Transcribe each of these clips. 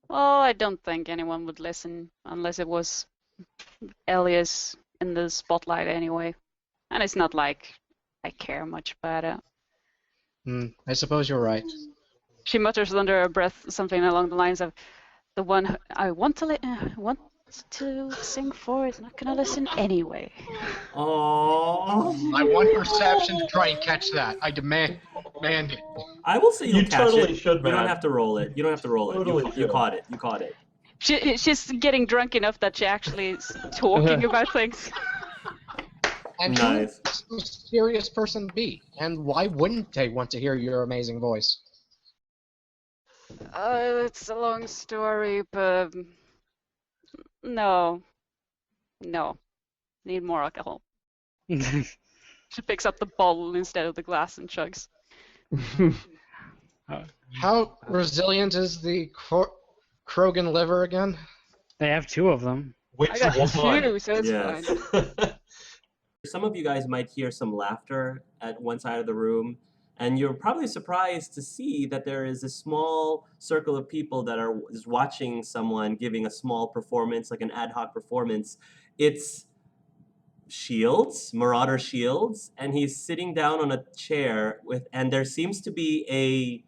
Well, I don't think anyone would listen unless it was Elias in the spotlight anyway. And it's not like I care much about it. I suppose you're right. She mutters under her breath something along the lines of, "The one I want to sing for is not gonna listen anyway." Oh. I want perception to try and catch that. I demand it. I will say you'll You catch totally it. should, You don't man. have to roll it. You don't have to roll Totally it. You should. caught it. You caught it. She's getting drunk enough that she actually is talking about things. And who would this mysterious person be? And why wouldn't they want to hear your amazing voice? It's a long story, but no. Need more alcohol. She picks up the bottle instead of the glass and chugs. How resilient is the Krogan liver again? They have 2 of them. Which I got one? 2, so it's Yes. fine. Some of you guys might hear some laughter at one side of the room, and you're probably surprised to see that there is a small circle of people that are just watching someone giving a small performance, like an ad hoc performance. It's Shields, Marauder Shields, and he's sitting down on a chair and there seems to be a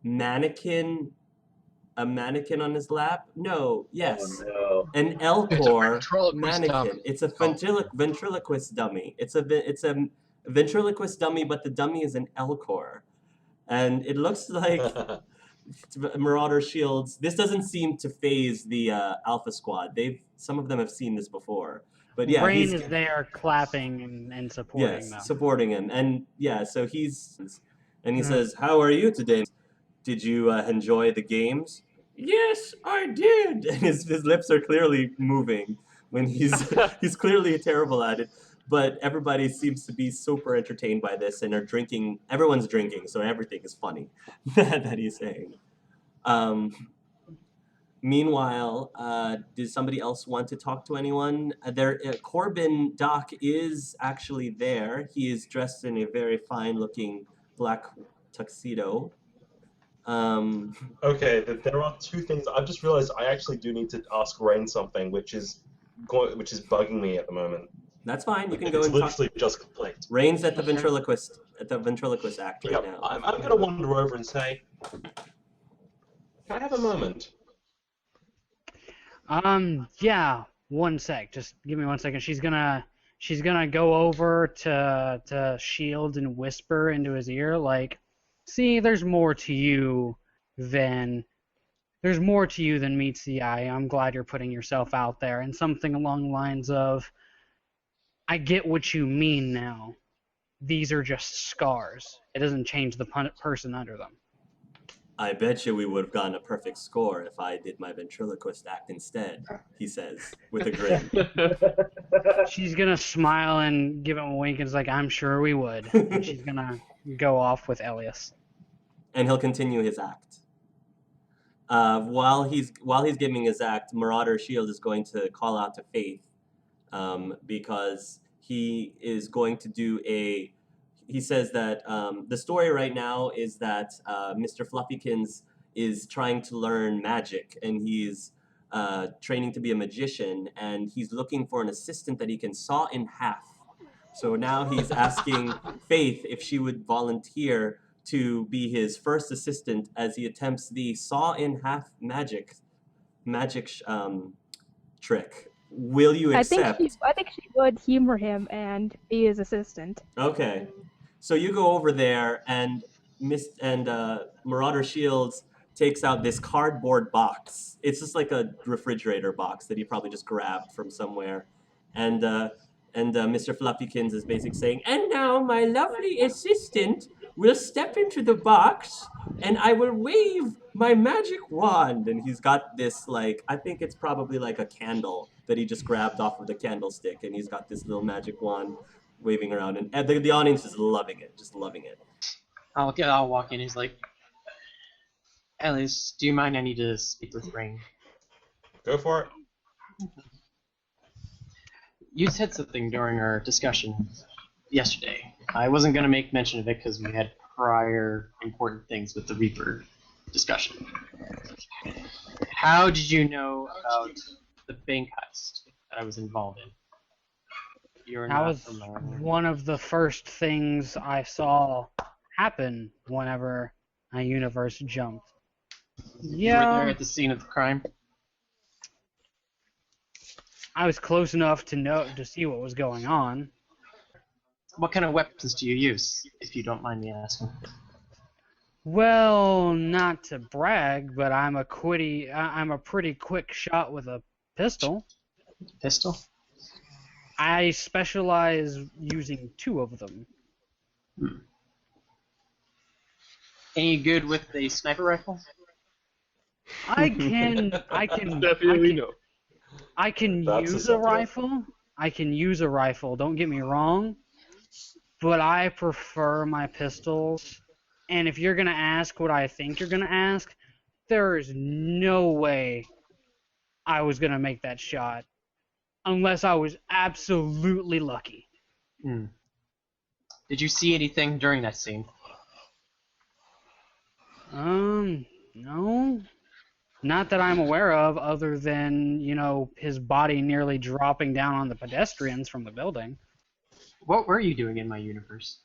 mannequin on his lap. No, yes. Oh, no. An It's a Elcor ventriloquist mannequin. dummy. It's a ventriloquist dummy. It's a ventriloquist dummy, but the dummy is an Elcor, and it looks like Marauder Shields. This doesn't seem to phase the Alpha Squad. Some of them have seen this before, but yeah, Rain is there clapping and supporting them. supporting him, and yeah, so he says, "How are you today? Did you enjoy the games?" Yes, I did. And his lips are clearly moving when he's clearly terrible at it. But everybody seems to be super entertained by this and are drinking. Everyone's drinking, so everything is funny that he's saying. Meanwhile, does somebody else want to talk to anyone? Corbin Doc is actually there. He is dressed in a very fine-looking black tuxedo. Okay, there are 2 things. I've just realized I actually do need to ask Rain something, which is bugging me at the moment. That's fine. You can go It's and talk. literally just clicked. Rain's at the ventriloquist act right Yep, now. I'm going to wander over and say, can I have a moment? Yeah, 1 sec. Just give me 1 second. She's gonna go over to Shield and whisper into his ear, like, "See, there's more to you than meets the eye. I'm glad you're putting yourself out there." And something along the lines of, "I get what you mean now. These are just scars. It doesn't change the person under them." I bet you we would have gotten a perfect score if I did my ventriloquist act instead, he says, with a grin. She's gonna smile and give him a wink and is like, "I'm sure we would." And she's gonna go off with Elias. And he'll continue his act. While he's giving his act, Marauder Shield is going to call out to Faith because he is going to do he says that the story right now is that Mr. Fluffykins is trying to learn magic, and he's training to be a magician, and he's looking for an assistant that he can saw in half. So now he's asking Faith if she would volunteer to be his first assistant as he attempts the saw in half magic trick. Will you accept? I think she would humor him and be his assistant. Okay. So you go over there, and Marauder Shields takes out this cardboard box. It's just like a refrigerator box that he probably just grabbed from somewhere. And Mr. Fluffykins is basically saying, "And now my lovely assistant will step into the box, and I will wave my magic wand." And he's got this, like, I think it's probably like a candle that he just grabbed off of the candlestick, and he's got this little magic wand waving around, and the audience is loving it, just loving it. I'll walk in. He's like, "Alice, do you mind? I need to speak with Rain." Go for it. You said something during our discussion yesterday. I wasn't going to make mention of it because we had prior important things with the Reaper discussion. How did you know about the bank heist that I was involved in? You're That not was from one of the first things I saw happen whenever a universe jumped. You were there Yeah, at the scene of the crime? I was close enough to see what was going on. What kind of weapons do you use, if you don't mind me asking? Well, not to brag, but I'm a pretty quick shot with a pistol. Pistol? I specialize using 2 of them. Any good with a sniper rifle? I can Definitely no. I can That's use a essential. rifle. I can use a rifle, don't get me wrong, but I prefer my pistols. And if you're going to ask what I think you're going to ask, there is no way I was going to make that shot unless I was absolutely lucky. Hmm. Did you see anything during that scene? No. Not that I'm aware of, other than, his body nearly dropping down on the pedestrians from the building. What were you doing in my universe?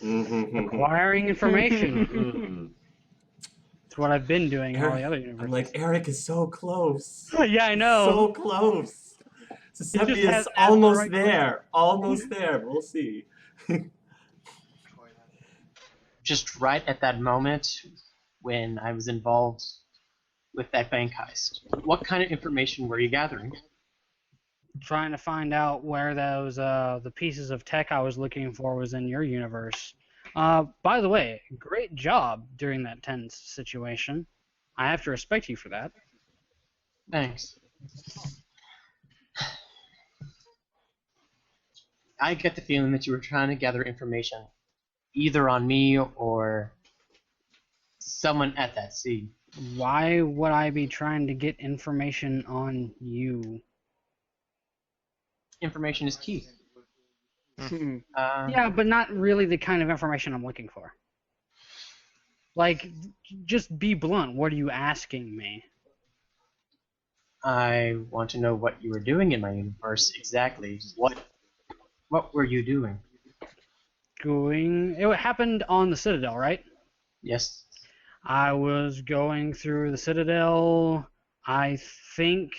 Acquiring information. Mhm. It's what I've been doing in all the other I'm universes. like, Eric is so close. Yeah, I know. So close. Giuseppe has is asked the almost right there. Almost there. We'll see. Just right at that moment when I was involved with that bank heist. What kind of information were you gathering? Trying to find out where those the pieces of tech I was looking for was in your universe. By the way, great job during that tense situation. I have to respect you for that. Thanks. I get the feeling that you were trying to gather information either on me or someone at that scene. Why would I be trying to get information on you? Information is key. Yeah, but not really the kind of information I'm looking for. Like, just be blunt. What are you asking me? I want to know what you were doing in my universe exactly. What were you doing? It happened on the Citadel, right? Yes. I was going through the Citadel. I think.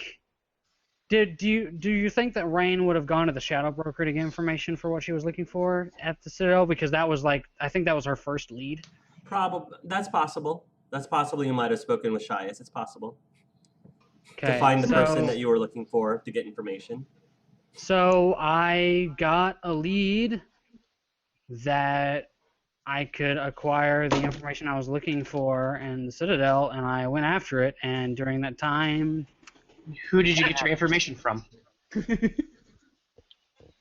Do you think that Rain would have gone to the Shadow Broker to get information for what she was looking for at the Citadel? Because that was I think that was her first lead. Probably. That's possible. That's possible. You might have spoken with Shias. It's possible. Okay, To find the person that you were looking for to get information. So I got a lead that I could acquire the information I was looking for in the Citadel, and I went after it. And during that time, Who did you get your information from?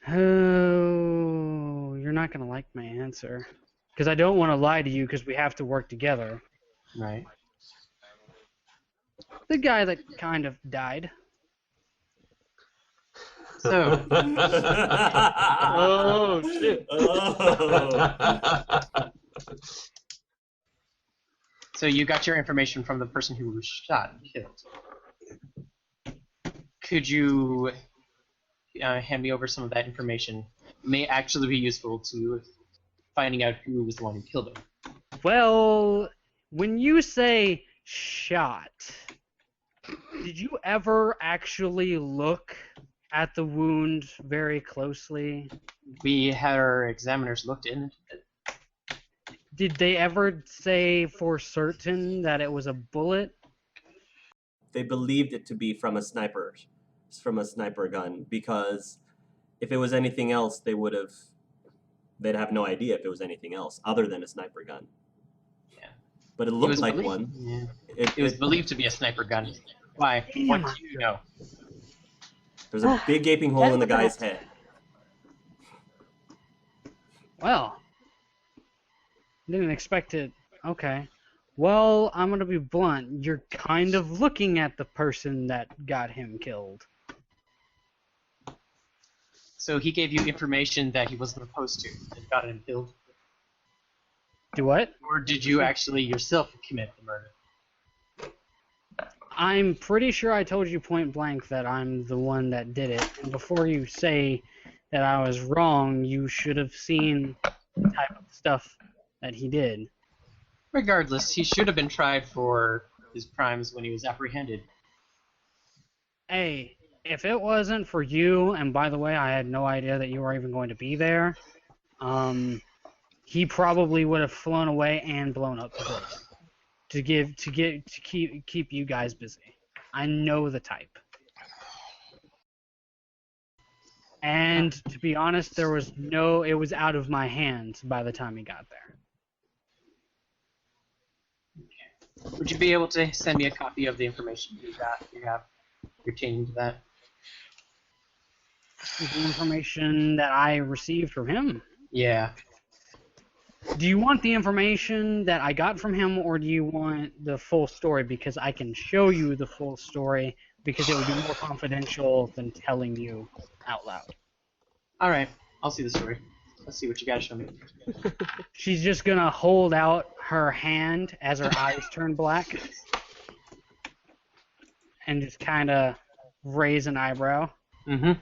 oh, you're not gonna like my answer, because I don't want to lie to you, because we have to work together. Right. The guy that kind of died. So, Oh shit. Oh. so you got your information from the person who was shot and killed. Could you hand me over some of that information? It may actually be useful to finding out who was the one who killed him. Well, when you say shot, did you ever actually look at the wound very closely? We had our examiners looked in. Did they ever say for certain that it was a bullet? They believed it to be from a sniper gun, because if it was anything else, they'd have no idea if it was anything else other than a sniper gun. Yeah. But it looked like one. Yeah. It was believed to be a sniper gun. Why? What do you know? There's a big gaping hole in the guy's head. Well, didn't expect it. Okay. Well, I'm going to be blunt. You're kind of looking at the person that got him killed. So he gave you information that he wasn't supposed to and got him killed? Do what? Or did you actually yourself commit the murder? I'm pretty sure I told you point blank that I'm the one that did it. And before you say that I was wrong, you should have seen the type of stuff that he did. Regardless, he should have been tried for his crimes when he was apprehended. Hey, if it wasn't for you, and by the way, I had no idea that you were even going to be there, he probably would have flown away and blown up the building to keep you guys busy. I know the type. And to be honest, it was out of my hands by the time he got there. Would you be able to send me a copy of the information you have pertaining to that? The information that I received from him. Yeah. Do you want the information that I got from him, or do you want the full story? Because I can show you the full story, because it would be more confidential than telling you out loud. All right, I'll see the story. Let's see what you gotta show me. She's just gonna hold out her hand as her eyes turn black, and just kind of raise an eyebrow. Mm-hmm.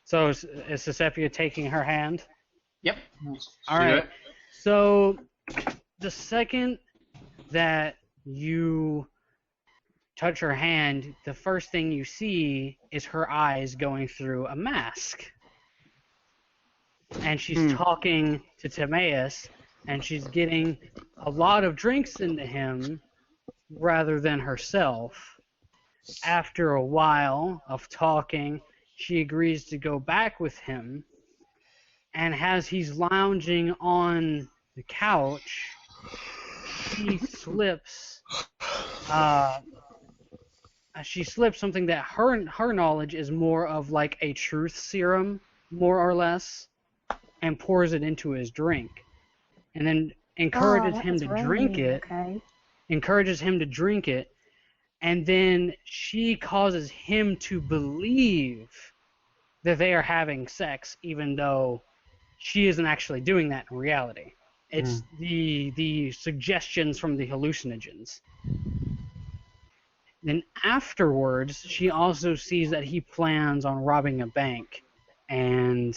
So is Sesepia taking her hand? Yep. All right. So the second that you touch her hand, the first thing you see is her eyes going through a mask. And she's talking to Timaeus, and she's getting a lot of drinks into him rather than herself. After a while of talking, she agrees to go back with him, and as he's lounging on the couch, she slips something that her knowledge is more of like a truth serum, more or less, and pours it into his drink, and then encourages him to drink it. Okay. Encourages him to drink it, and then she causes him to believe that they are having sex, even though she isn't actually doing that in reality. It's the suggestions from the hallucinogens. Then afterwards, she also sees that he plans on robbing a bank, and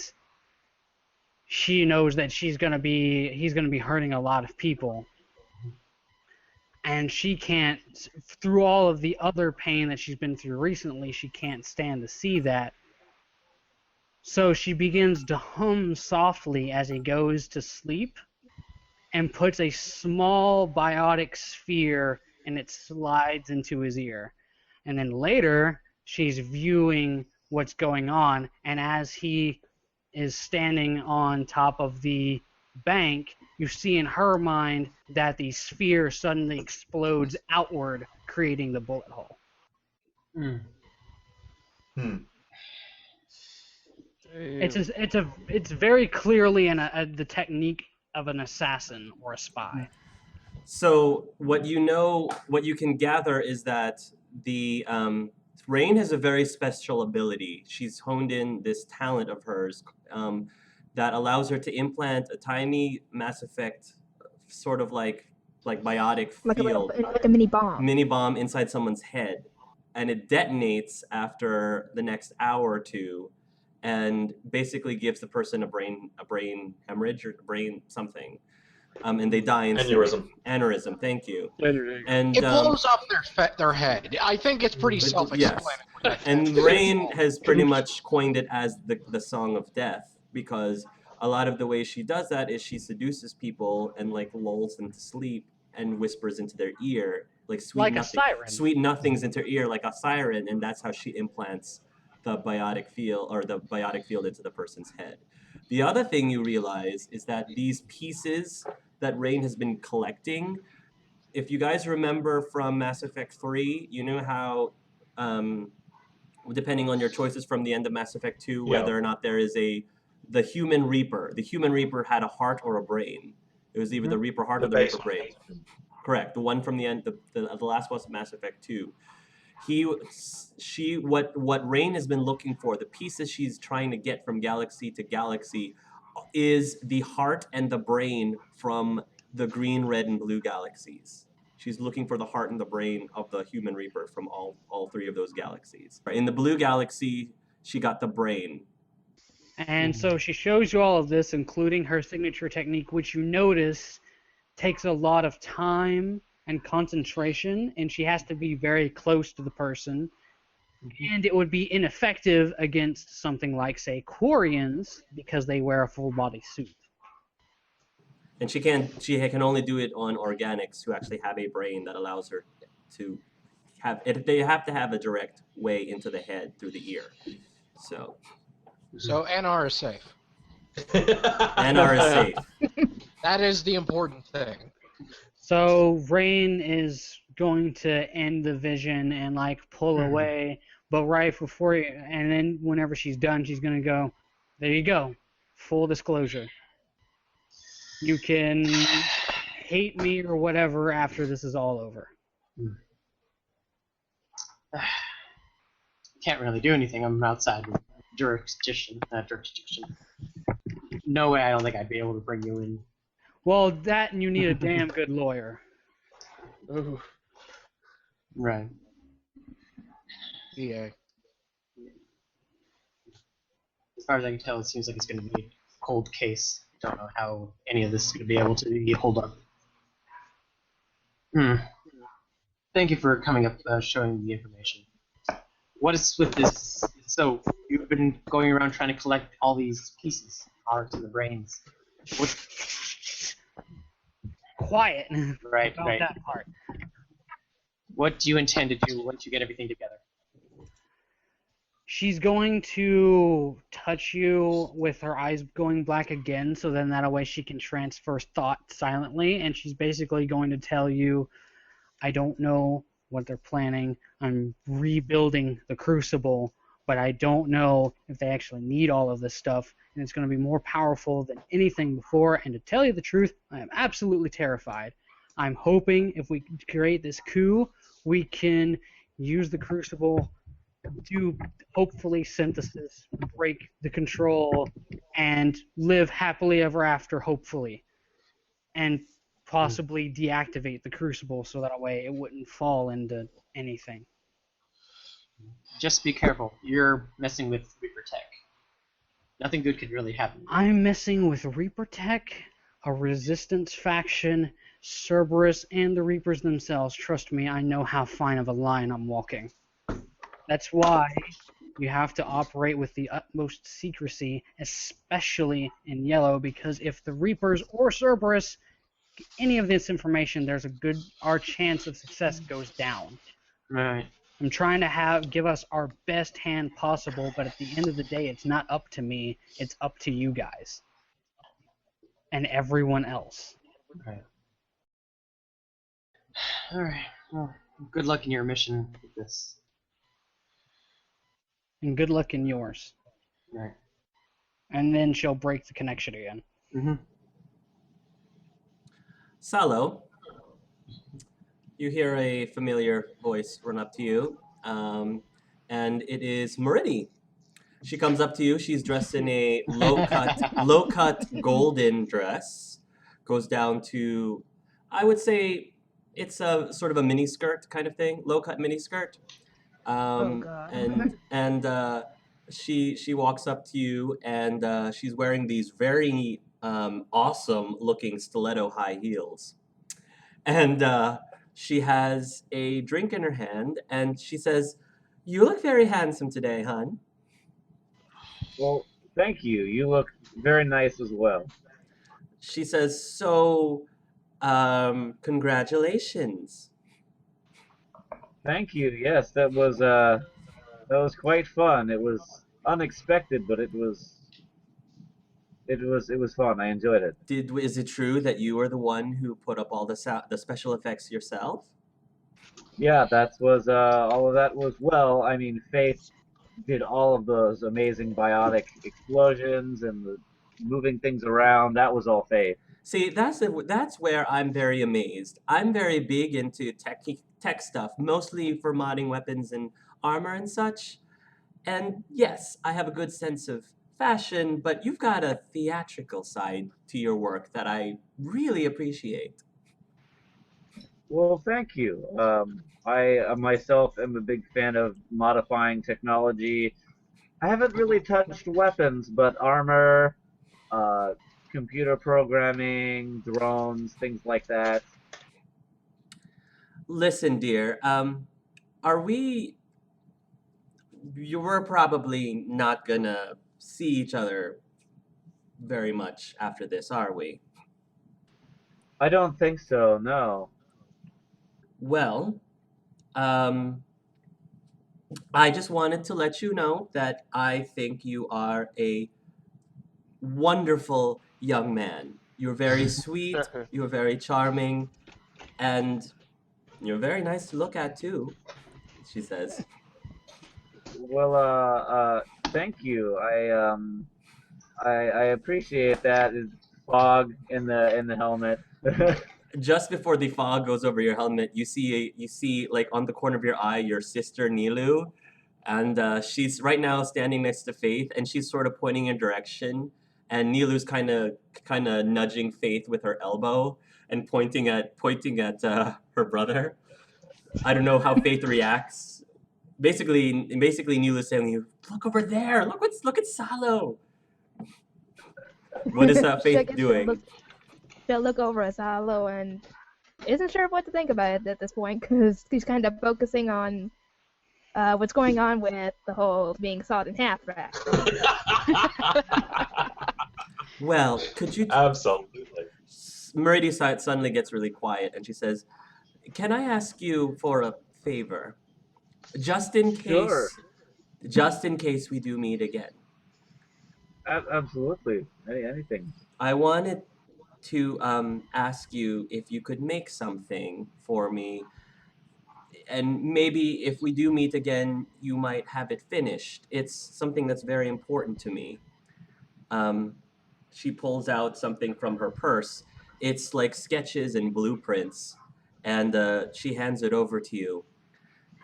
she knows that he's gonna be hurting a lot of people. And she can't, through all of the other pain that she's been through recently, she can't stand to see that. So she begins to hum softly as he goes to sleep, and puts a small biotic sphere, and it slides into his ear. And then later, she's viewing what's going on, and as he is standing on top of the bank, you see in her mind that the sphere suddenly explodes outward, creating the bullet hole. It's very clearly the technique of an assassin or a spy. So what you can gather is that the Rain has a very special ability. She's honed in this talent of hers that allows her to implant a tiny Mass Effect sort of like biotic field, like a mini bomb inside someone's head, and it detonates after the next hour or two, and basically gives the person a brain hemorrhage or brain something, and they die in aneurysm. Thank you. And it blows up their head. I think it's pretty self-explanatory. Yes. And Rain has pretty much coined it as the song of death, because a lot of the way she does that is she seduces people and like lulls them to sleep and whispers into their ear like sweet nothings into their ear like a siren, and that's how she implants the biotic field into the person's head. The other thing you realize is that these pieces that Rain has been collecting, if you guys remember from Mass Effect 3, you know how depending on your choices from the end of Mass Effect 2, whether or not there is the Human Reaper. The Human Reaper had a heart or a brain. It was either the Reaper heart or the Reaper brain. Correct. The one from the end, the last boss of Mass Effect 2. What Rain has been looking for, the pieces she's trying to get from galaxy to galaxy, is the heart and the brain from the green, red, and blue galaxies. She's looking for the heart and the brain of the human Reaper from all three of those galaxies. In the blue galaxy, she got the brain. And so she shows you all of this, including her signature technique, which you notice takes a lot of time and concentration, and she has to be very close to the person. And it would be ineffective against something like, say, Quarians, because they wear a full body suit. And she can only do it on organics who actually have a brain that allows her to have it. They have to have a direct way into the head through the ear. So NR is safe. NR is safe. That is the important thing. So Rain is going to end the vision and like pull away, but right before you, and then whenever she's done, she's gonna go, there you go, full disclosure. You can hate me or whatever after this is all over. Can't really do anything. I'm outside of jurisdiction. No way. I don't think I'd be able to bring you in. Well, that and you need a damn good lawyer. Oh. Right. EA. As far as I can tell, it seems like it's going to be a cold case. Don't know how any of this is going to be able to hold up. Thank you for coming up, showing me the information. What is with this? So, you've been going around trying to collect all these pieces, hearts and the brains. What's... Quiet. Right, about right. that part. What do you intend to do once you get everything together? She's going to touch you with her eyes going black again, so then that way she can transfer thought silently, and she's basically going to tell you, I don't know what they're planning. I'm rebuilding the Crucible, but I don't know if they actually need all of this stuff, and it's going to be more powerful than anything before, and to tell you the truth, I am absolutely terrified. I'm hoping if we create this coup, we can use the Crucible, do hopefully synthesis, break the control, and live happily ever after, hopefully. And possibly deactivate the Crucible so that way it wouldn't fall into anything. Just be careful. You're messing with Reaper Tech. Nothing good could really happen. I'm messing with Reaper Tech, a Resistance faction, Cerberus, and the Reapers themselves. Trust me, I know how fine of a line I'm walking. That's why you have to operate with the utmost secrecy, especially in yellow, because if the Reapers or Cerberus get any of this information, there's our chance of success goes down. Right. I'm trying to give us our best hand possible, but at the end of the day, it's not up to me, it's up to you guys. And everyone else. Right. Alright, well, good luck in your mission with this. And good luck in yours. Right. And then she'll break the connection again. Mm-hmm. Salo, you hear a familiar voice run up to you, and it is Meridi. She comes up to you. She's dressed in a low-cut golden dress. Goes down to, I would say, it's a sort of a mini skirt kind of thing, low-cut mini skirt. Oh, God. And she walks up to you, and she's wearing these very awesome-looking stiletto high heels, and she has a drink in her hand, and she says, "You look very handsome today, hon." Well, thank you. You look very nice as well. She says, "So, congratulations." Thank you. Yes, that was quite fun. It was unexpected, but it was fun. I enjoyed it. Is it true that you are the one who put up all the special effects yourself? Yeah, all of that was, well, I mean, Faith did all of those amazing biotic explosions and the moving things around. That was all Faith. See, that's where I'm very amazed. I'm very big into tech stuff, mostly for modding weapons and armor and such. And yes, I have a good sense of fashion, but you've got a theatrical side to your work that I really appreciate. Well, thank you. I myself am a big fan of modifying technology. I haven't really touched weapons, but armor, uh, computer programming, drones, things like that. Listen, dear, are we? You were probably not gonna see each other very much after this, are we? I don't think so, no. Well, um, I just wanted to let you know that I think you are a wonderful young man. You're very sweet, you're very charming, and you're very nice to look at too, she says. Well, thank you. I appreciate that. Is fog in the helmet. Just before the fog goes over your helmet, you see like on the corner of your eye your sister Nilu, and she's right now standing next to Faith, and she's sort of pointing in direction, and Nilu's kind of nudging Faith with her elbow and pointing at her brother. I don't know how Faith reacts. Basically, Nilu's saying, "Look over there! Look at Salo." What is Faith doing? She'll look over at Salo and isn't sure what to think about it at this point because he's kind of focusing on what's going on with the whole being sawed in half fact. Well, could you? Absolutely. Meridi suddenly gets really quiet, and she says, "Can I ask you for a favor, just in Sure, case, just in case we do meet again? absolutely. Anything. I wanted to ask you if you could make something for me, and maybe if we do meet again, you might have it finished. It's something that's very important to me." Um, she pulls out something from her purse. It's like sketches and blueprints, and she hands it over to you.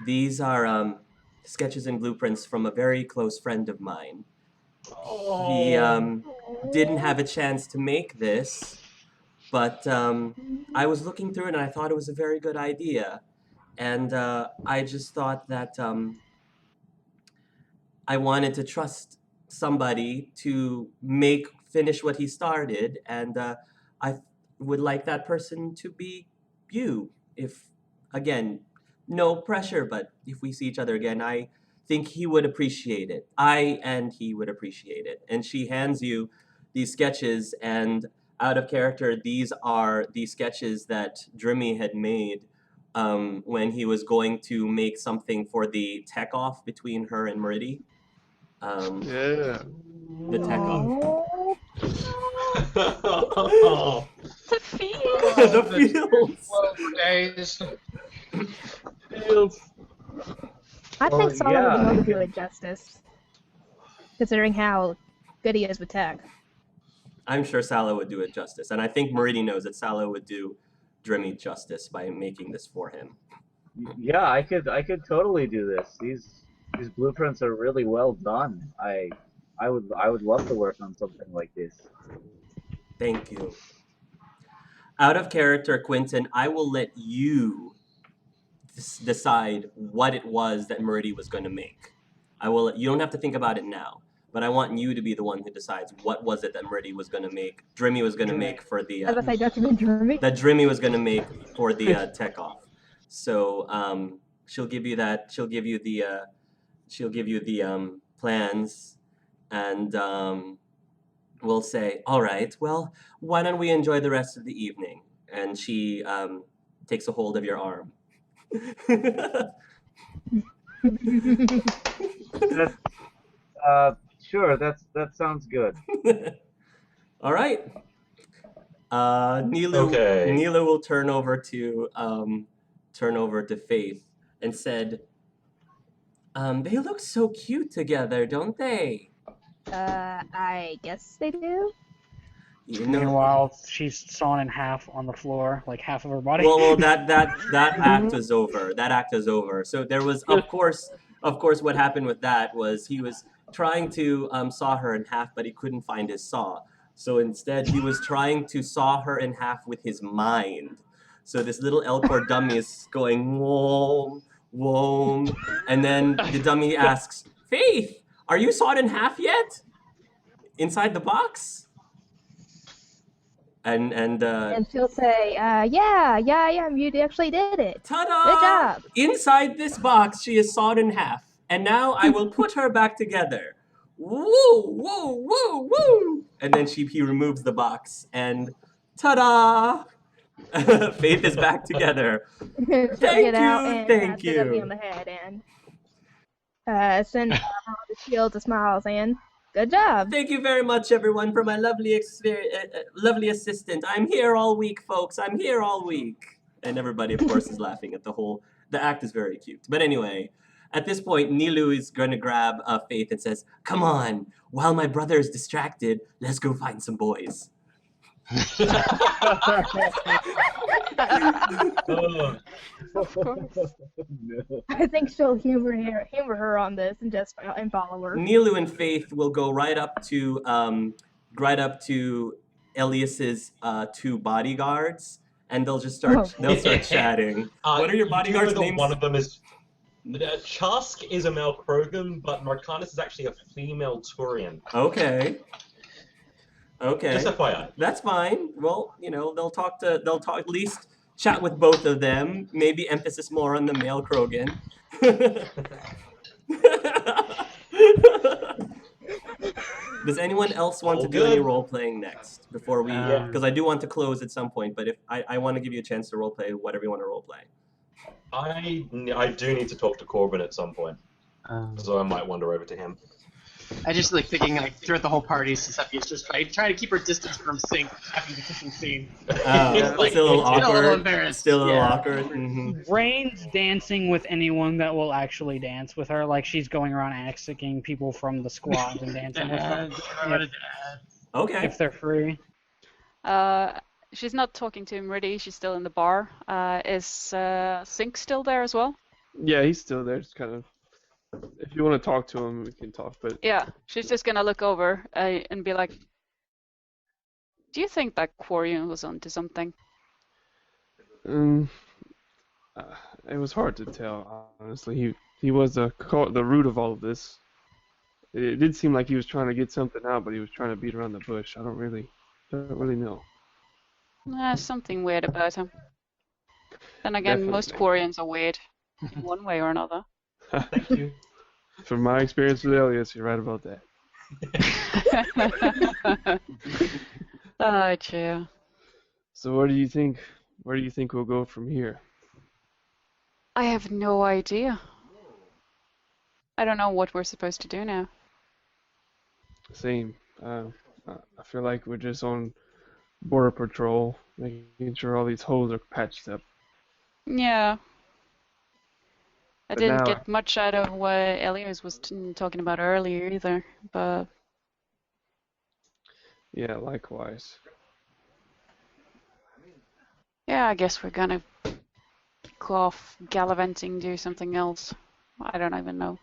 These are sketches and blueprints from a very close friend of mine. He didn't have a chance to make this, but I was looking through it and I thought it was a very good idea. And I just thought that I wanted to trust somebody to finish what he started, and I would like that person to be you. If again, no pressure, but if we see each other again, I think he would appreciate it. He would appreciate it. And she hands you these sketches, and out of character, these are the sketches that Drimmy had made when he was going to make something for the tech off between her and Meridi. Yeah. The tech off. The field. The fields. Clover days. Fields. I think Solo would yeah. be able to do it justice, considering how good he is with tech. I'm sure Salo would do it justice, and I think Meridi knows that Salo would do Drimmy justice by making this for him. Yeah, I could totally do this. These blueprints are really well done. I would love to work on something like this. Thank you. Out of character, Quentin, I will let you decide what it was that Meridi was going to make. You don't have to think about it now, but I want you to be the one who decides what was it that Meridi was going to make. Drimmy was going to make for the. I was gonna say, don't you mean Jeremy? That Drimmy was going to make for the tech off. So she'll give you that. She'll give you the plans, and we'll say, all right, well, why don't we enjoy the rest of the evening? And she takes a hold of your arm. That's sure. That sounds good. All right. Nilu, Okay. Nilu will turn over to Faith and said, "They look so cute together, don't they?" I guess they do. You know, Meanwhile, she's sawn in half on the floor, like half of her body. well, that act is over. That act is over. So there was, of course, what happened with that was he was trying to saw her in half, but he couldn't find his saw. So instead, he was trying to saw her in half with his mind. So this little Elcor dummy is going whoom, whoom, and then the dummy asks, "Faith, are you sawed in half yet? Inside the box?" And she'll say, yeah, I am. You actually did it. ta-da! Good job. Inside this box, she is sawed in half, and now I will put her back together. Woo, woo, woo, woo! And then he removes the box, and ta-da! Faith is back together. She'll get out and thank pat the dummy you. on the head and send Marauder Shields a smile saying, good job. Thank you very much, everyone, for my lovely lovely assistant. I'm here all week, folks. I'm here all week. And everybody, of course, is laughing at the act is very cute. But anyway, at this point, Nilu is going to grab Faith and says, "Come on, while my brother is distracted, let's go find some boys." Of course. I think she'll humor her on this and just follow her. Nilu and Faith will go right up to Elias's two bodyguards, and they'll just start chatting. What are your bodyguards' names? One of them is Chask is a male Krogan, but Marcanus is actually a female Turian. Okay. Just FYI. That's fine. Well, they'll talk at least chat with both of them. Maybe emphasis more on the male Krogan. Does anyone else want to do any role playing next before we? Because I do want to close at some point, but if I want to give you a chance to role play whatever you want to role play. I do need to talk to Corbin at some point, so I might wander over to him. I just thinking throughout the whole party, Sephia's just trying to keep her distance from Sync after the kitchen scene. Still a little awkward. Still a little embarrassed. Still a little awkward. Mm-hmm. Rain's dancing with anyone that will actually dance with her, like she's going around asking people from the squad and dancing with them. Okay. If they're free. She's not talking to him really. She's still in the bar. Is Sync still there as well? Yeah, he's still there. Just kind of. If you want to talk to him, we can talk. But yeah, she's just gonna look over and be like, "Do you think that Quarian was onto something?" It was hard to tell, honestly. He was the root of all of this. It did seem like he was trying to get something out, but he was trying to beat around the bush. I don't really know. Something weird about him. Then again, Definitely. most Quarians are weird in one way or another. Thank you. From my experience with Elias, you're right about that. Oh, true. So where do you think we'll go from here? I have no idea. I don't know what we're supposed to do now. Same. I feel like we're just on border patrol, making sure all these holes are patched up. Yeah. I But didn't now- get much out of what Elias was talking about earlier either, but Yeah, likewise. yeah, I guess we're gonna go off gallivanting, do something else. I don't even know.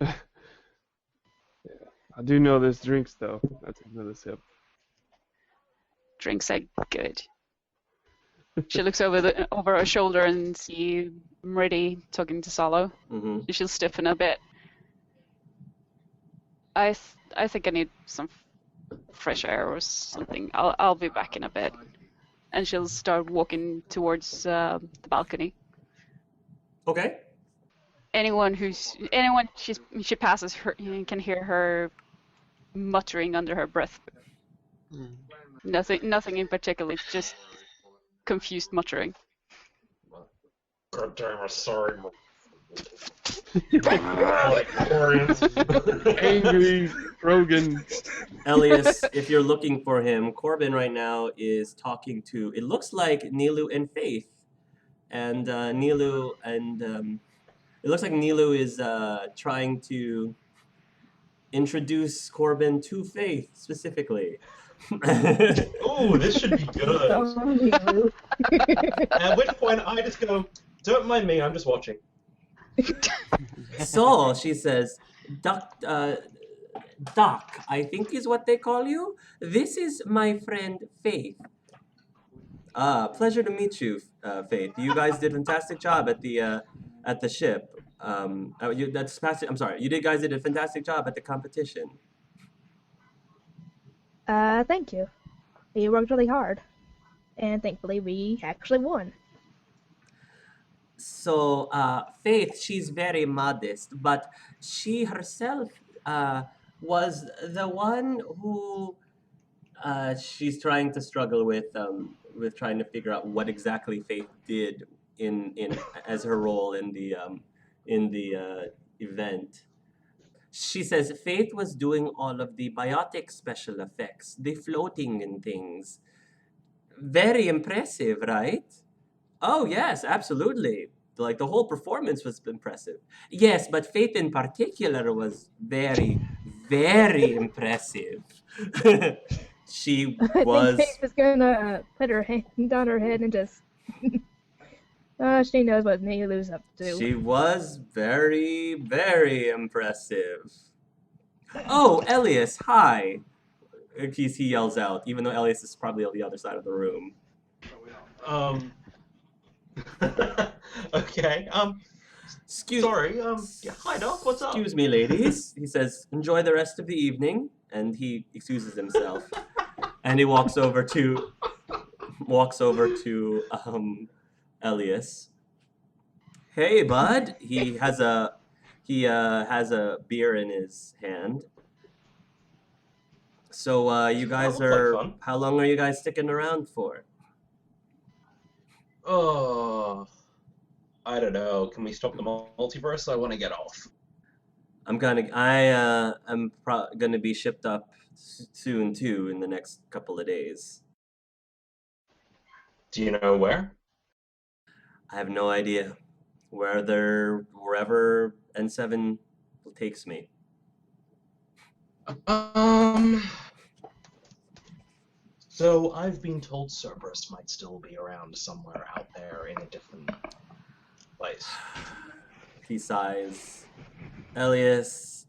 I do know there's drinks though. That's another sip. Drinks are good. She looks over her shoulder and see Mriddy talking to Solo. Mm-hmm. She'll stiffen a bit. I think I need some fresh air or something. I'll be back in a bit. And she'll start walking towards the balcony. Okay. Anyone she passes her, you can hear her muttering under her breath. Nothing in particular. It's just confused muttering. God damn, I'm sorry. Angry Krogan. Elias, if you're looking for him, Corbin right now is talking to, it looks like Nilu and Faith. And Nilu and it looks like Nilu is trying to introduce Corbin to Faith specifically. Ooh, this should be good. At which point I just go, don't mind me, I'm just watching. So, she says, Doc, I think is what they call you. This is my friend Faith. Pleasure to meet you, Faith. You guys did a fantastic job at the ship. I'm sorry. You guys did a fantastic job at the competition. Thank you. We worked really hard, and thankfully we actually won. So, Faith, she's very modest, but she herself was the one who she's trying to struggle with trying to figure out what exactly Faith did in as her role in the event. She says Faith was doing all of the biotic special effects, the floating and things. Very impressive, right? Oh, yes, absolutely. Like the whole performance was impressive. Yes, but Faith in particular was very, very impressive. She I think was. Faith is gonna put her hand on her head and just. She knows what Nilu's up to. She was very, very impressive. Oh, Elias, hi. He yells out, even though Elias is probably on the other side of the room. Okay. Sorry. Yeah, hi, Doc. What's up? Excuse me, ladies. He says, enjoy the rest of the evening, and he excuses himself, and he walks over to Elias. Hey, bud. He has a beer in his hand. So you guys are. How long are you guys sticking around for? Oh, I don't know. Can we stop the multiverse? I want to get off. I'm gonna be shipped up soon too in the next couple of days. Do you know where? I have no idea. Wherever N7 takes me. So I've been told Cerberus might still be around somewhere out there in a different place. He sighs. Elias,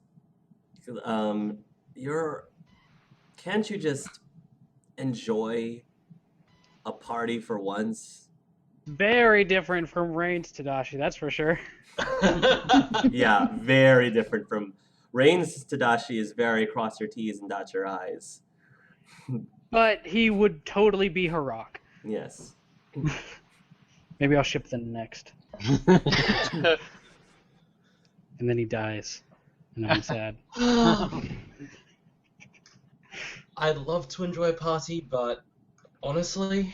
can't you just enjoy a party for once? Very different from Rain's Tadashi, that's for sure. Yeah, very different from Rain's Tadashi is very cross your T's and dot your I's. But he would totally be Harok. Yes. Maybe I'll ship them next. And then he dies. And I'm sad. I'd love to enjoy a party, but honestly,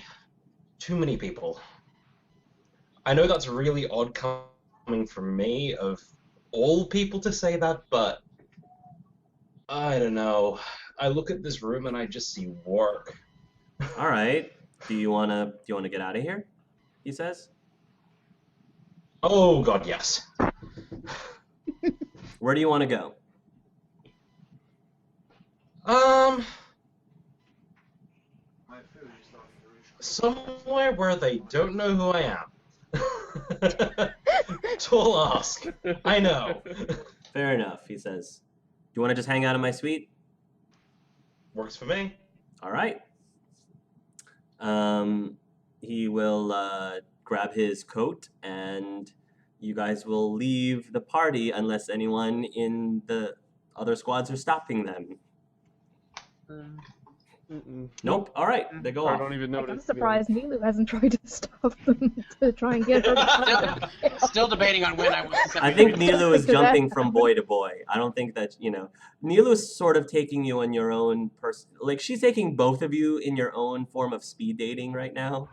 too many people. I know that's really odd coming from me, of all people to say that, but I don't know. I look at this room and I just see work. All right. Do you wanna get out of here? He says. Oh God, yes. Where do you want to go? Somewhere where they don't know who I am. Tall ask. I know. Fair enough, he says. Do you want to just hang out in my suite? Works for me. All right. He will grab his coat, and you guys will leave the party unless anyone in the other squads are stopping them. Nope. All right, they go off. I don't even notice. I'm surprised Nilu hasn't tried to stop them to try and get her. Still debating on when I want to. I think Nilu is jumping from boy to boy. I don't think that, Nilu is sort of taking you on your own person. Like, she's taking both of you in your own form of speed dating right now.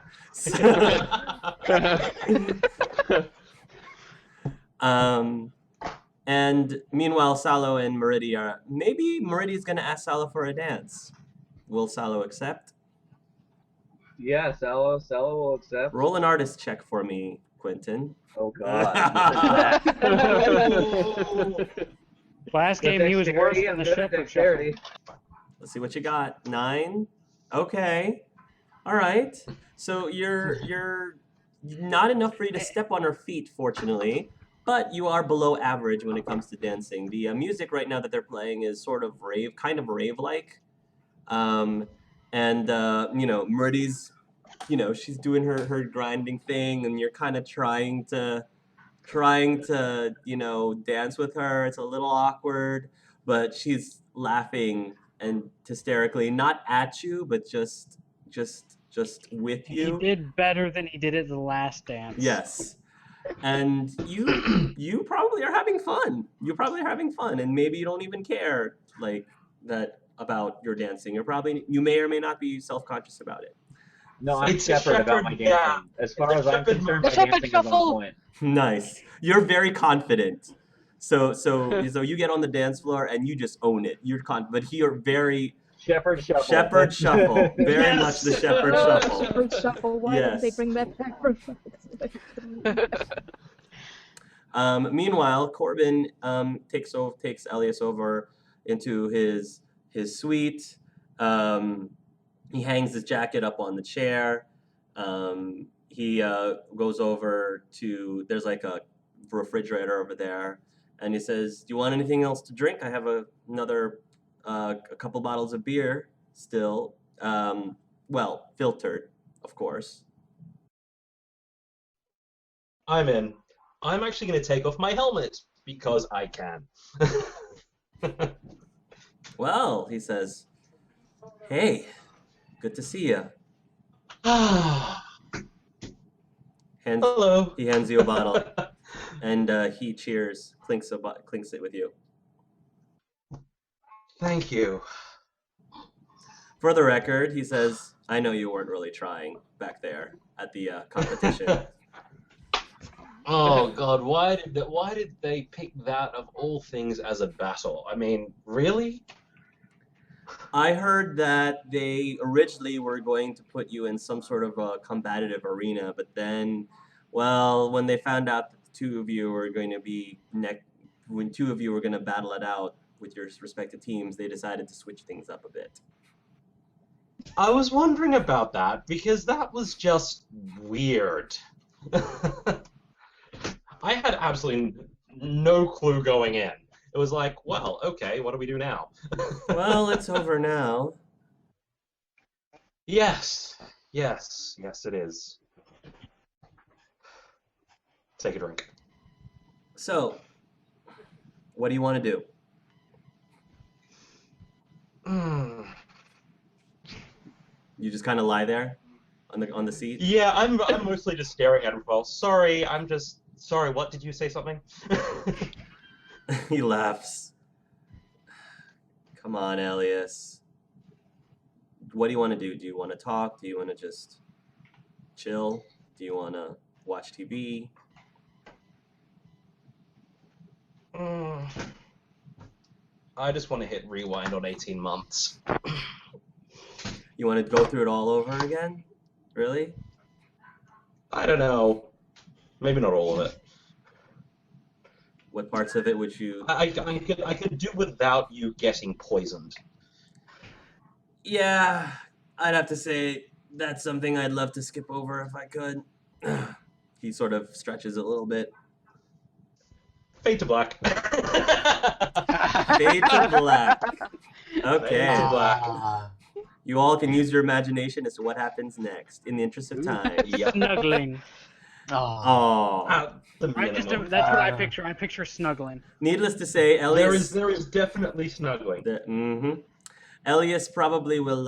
And meanwhile, Salo and Meridi maybe Meridi's gonna ask Salo for a dance. Will Salo accept? Yeah, Salo will accept. Roll an artist check for me, Quentin. Oh God. Last game he was worse than the Shepherd Shuffle. Let's see what you got. 9. Okay. All right. So you're not enough for you to step on her feet, fortunately, but you are below average when it comes to dancing. The music right now that they're playing is sort of rave-like. Meridi's she's doing her grinding thing, and you're kind of trying to dance with her. It's a little awkward, but she's laughing and hysterically, not at you, but just with He you. did better than he did at the last dance. Yes. And you probably are having fun. You probably are having fun, and maybe you don't even care like that about your dancing. You may or may not be self-conscious about it. No, I'm It's a shepherd about my shepherd, dancing. yeah. As far as I'm shepherd concerned, moment. my The shepherd dancing is on shuffle. point. Nice. You're very confident. So you get on the dance floor and you just own it. But you're very Shepherd shuffle. shepherd shuffle. Very much the shepherd Oh, shuffle. shepherd shuffle. Why didn't they Yes. bring that back for Meanwhile, Corbin takes Elias over into his suite. He hangs his jacket up on the chair. He goes over to there's like a refrigerator over there, and he says, "Do you want anything else to drink? I have another a couple bottles of beer still. Well, filtered, of course." I'm in. I'm actually going to take off my helmet because I can. Well, he says, "Hey, good to see you." Hello. He hands you a bottle, and he cheers, clinks it with you. Thank you. For the record, he says, "I know you weren't really trying back there at the competition." Oh God, why did they pick that of all things as a battle? I mean, really? I heard that they originally were going to put you in some sort of a combative arena, but then, well, when they found out that the two of you were going to when two of you were going to battle it out with your respective teams, they decided to switch things up a bit. I was wondering about that because that was just weird. I had absolutely no clue going in. It was like, well, okay, what do we do now? Well, it's over now. Yes, it is. Take a drink. So, what do you want to do? You just kind of lie there on the seat? Yeah, I'm mostly just staring at him. Well, sorry, sorry. What did you say? Something? He laughs. Come on, Elias. What do you want to do? Do you want to talk? Do you want to just chill? Do you want to watch TV? I just want to hit rewind on 18 months. You want to go through it all over again? Really? I don't know. Maybe not all of it. What parts of it would you... I could do without you getting poisoned. Yeah, I'd have to say that's something I'd love to skip over if I could. He sort of stretches a little bit. Fade to black. Fade to black. Okay. Fade to black. You all can use your imagination as to what happens next, in the interest of time. Yep. Snuggling. Oh. That's That's what I picture. I picture snuggling. Needless to say, Elias... There is definitely snuggling. Elias probably will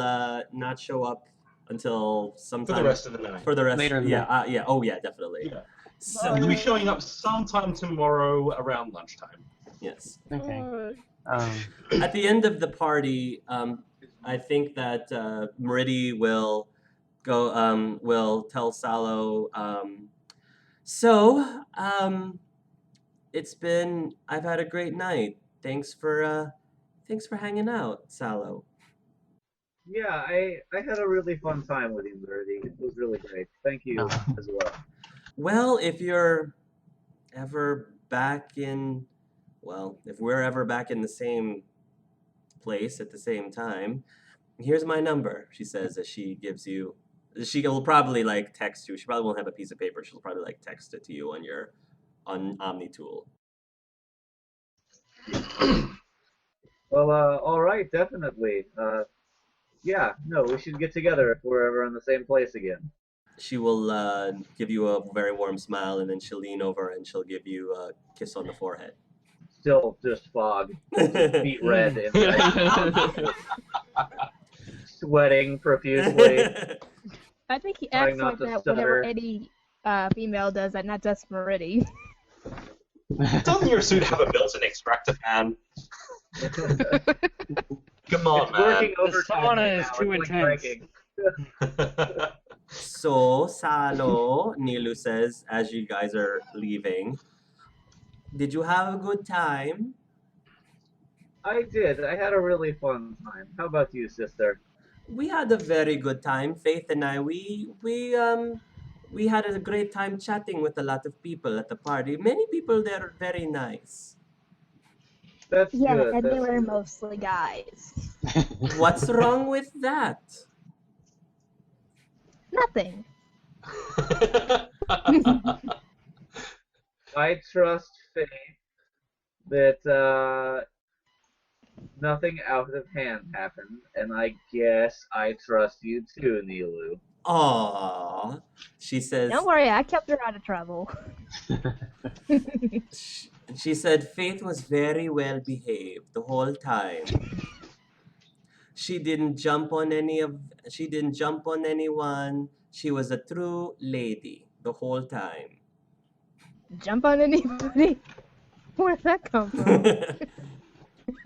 not show up until sometime... For the rest of the night. For the rest... Later in the yeah, yeah. Oh, yeah, definitely. Yeah. So, You'll be showing up sometime tomorrow around lunchtime. yes. Okay. At the end of the party, I think that Meridi will go. Will tell Salo. It's been. I've had a great night. Thanks for hanging out, Salo. Yeah, I had a really fun time with you, Verdi. It was really great. Thank you as well. Well, if you're ever back in, if we're ever back in the same place at the same time, here's my number, she says as she gives you, she will probably like text you. She probably won't have a piece of paper. She'll probably like text it to you on OmniTool. Well, all right, definitely. Yeah, no, we should get together if we're ever in the same place again. she will give you a very warm smile, and then she'll lean over and she'll give you a kiss on the forehead. Still just fog. Just beat red and like, sweating profusely. I think he Trying acts not like to that whenever stutter. any female does that, not just Meridi. Doesn't your suit have a built-in extractor fan? Come on, It's working The overtime sauna right is now. too It's like intense. breaking. So, Salo, Nilu says, as you guys are leaving, did you have a good time? I did. I had a really fun time. How about you, sister? We had a very good time. Faith and I, we had a great time chatting with a lot of people at the party. Many people there are very nice. That's Yeah, good. and they That's were good. mostly guys. What's wrong with that? Nothing. I trust Faith that nothing out of hand happened, and I guess I trust you too, Nilu. Aww. She says, Don't worry, I kept her out of trouble. she said Faith was very well behaved the whole time. She didn't jump on anyone. She was a true lady the whole time. Jump on anybody? Where'd that come from?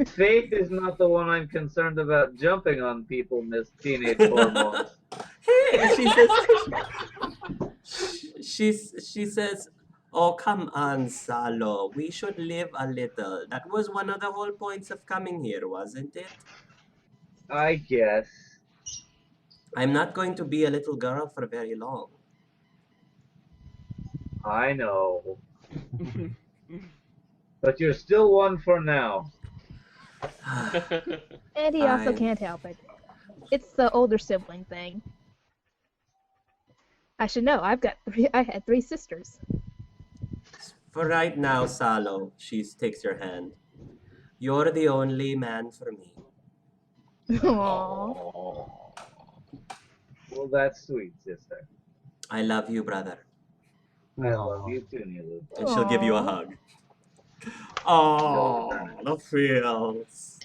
Faith is not the one I'm concerned about jumping on people, Miss Teenage Hormones. Hey, she says, oh, come on, Salo. We should live a little. That was one of the whole points of coming here, wasn't it? I guess. I'm not going to be a little girl for very long. I know. But you're still one for now. And he also Fine. can't help it. It's the older sibling thing. I should know. I had 3 sisters. For right now, Salo, she takes your hand. You're the only man for me. Aww. Well, that's sweet, sister. I love you, brother. I love you too, Nilu. And she'll give you a Aw. hug. Oh, the feels.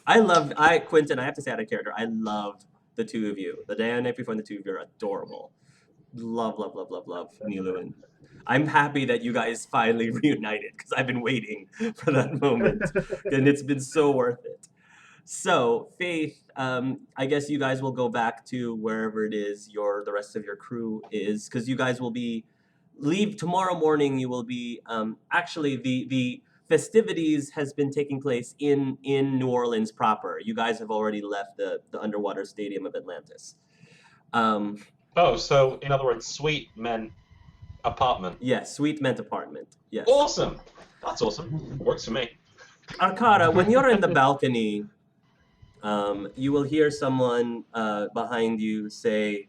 Quentin, I have to say out of character, I love the two of you. The day and night before, and the two of you are adorable. Love, Nilu. And I'm happy that you guys finally reunited because I've been waiting for that moment. And it's been so worth it. So, Faith, I guess you guys will go back to wherever it is the rest of your crew is, because you guys will leave tomorrow morning. You will be actually the festivities has been taking place in New Orleans proper. You guys have already left the underwater stadium of Atlantis. Oh, so in other words, suite meant apartment. Yes, suite meant apartment. Yes. Awesome. That's awesome. Works for me. Arcara, when you're in the balcony, you will hear someone behind you say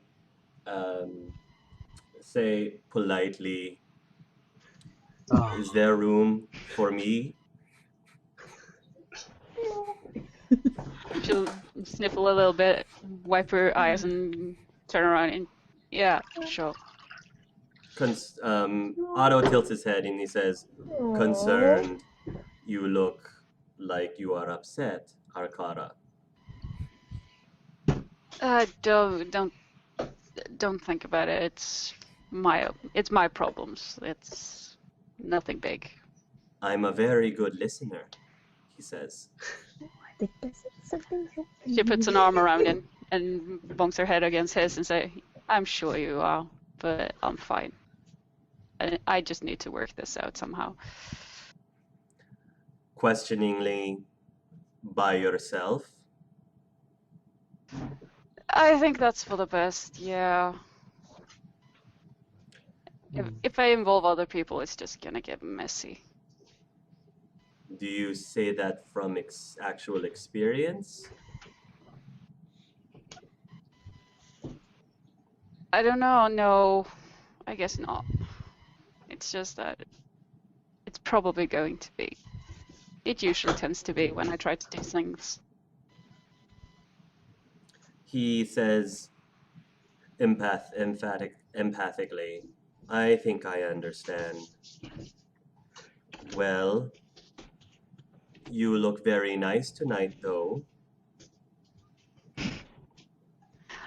politely, is there room for me? She'll sniffle a little bit, wipe her eyes, and turn around and, yeah, sure. Otto tilts his head and he says, concerned, you look like you are upset, Arcara. Don't think about it. It's my problems. It's nothing big. I'm a very good listener, he says. I think this is something. She puts an arm around him and bonks her head against his and say, I'm sure you are, but I'm fine. I just need to work this out somehow. Questioningly, by yourself? I think that's for the best, yeah. If I involve other people, it's just gonna get messy. Do you say that from actual experience? I don't know, no. I guess not. It's just that it's probably going to be. It usually tends to be when I try to do things. He says, empathically. I think I understand. Well, you look very nice tonight, though.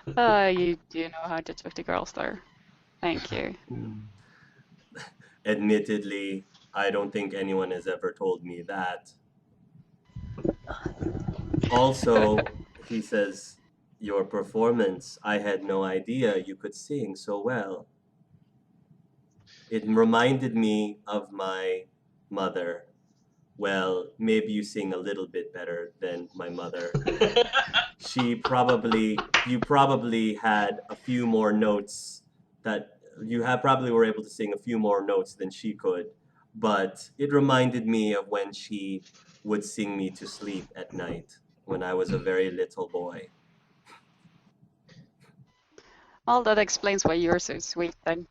You do know how to talk to girls, though. Thank you. Admittedly, I don't think anyone has ever told me that. Also, he says, your performance, I had no idea you could sing so well. It reminded me of my mother. Well, maybe you sing a little bit better than my mother. You probably had a few more notes that probably were able to sing a few more notes than she could, but it reminded me of when she would sing me to sleep at night when I was a very little boy. Well, that explains why you're so sweet, then.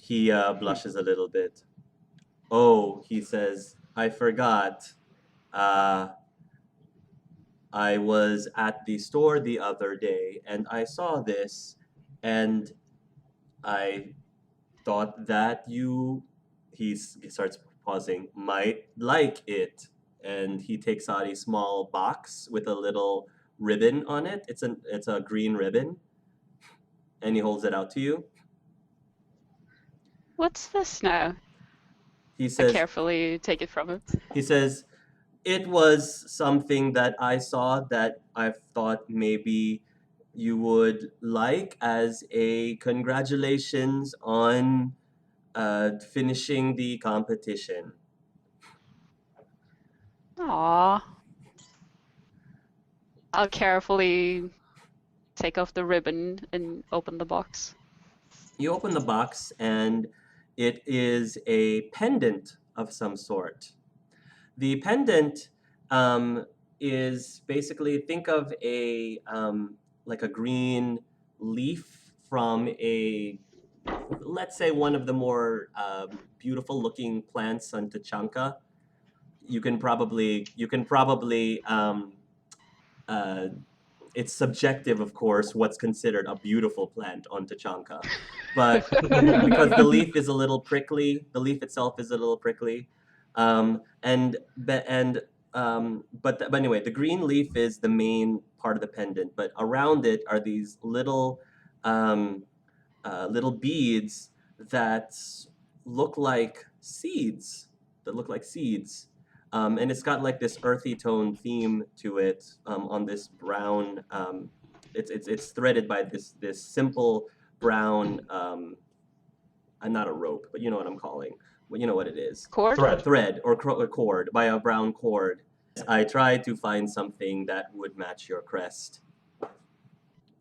He blushes a little bit. Oh, he says, I forgot. I was at the store the other day and I saw this and I thought that he starts pausing, might like it. And he takes out a small box with a little ribbon on it. It's a green ribbon. And he holds it out to you. What's this now? He I says, carefully take it from him. he says, it was something that I saw that I thought maybe you would like as a congratulations on finishing the competition. Aww. I'll carefully take off the ribbon and open the box. You open the box and it is a pendant of some sort. The pendant is basically, think of like a green leaf from let's say one of the more beautiful looking plants on Tachanka. You can probably it's subjective, of course, what's considered a beautiful plant on Tachanka. But because the leaf is a little prickly, the leaf itself is a little prickly. But anyway, the green leaf is the main part of the pendant, but around it are these little beads that look like seeds. And it's got like this earthy tone theme to it on this brown. It's threaded by this simple brown. Not a rope, but you know what I'm calling. Well, you know what it is. Cord? Thread or cord, by a brown cord. I tried to find something that would match your crest.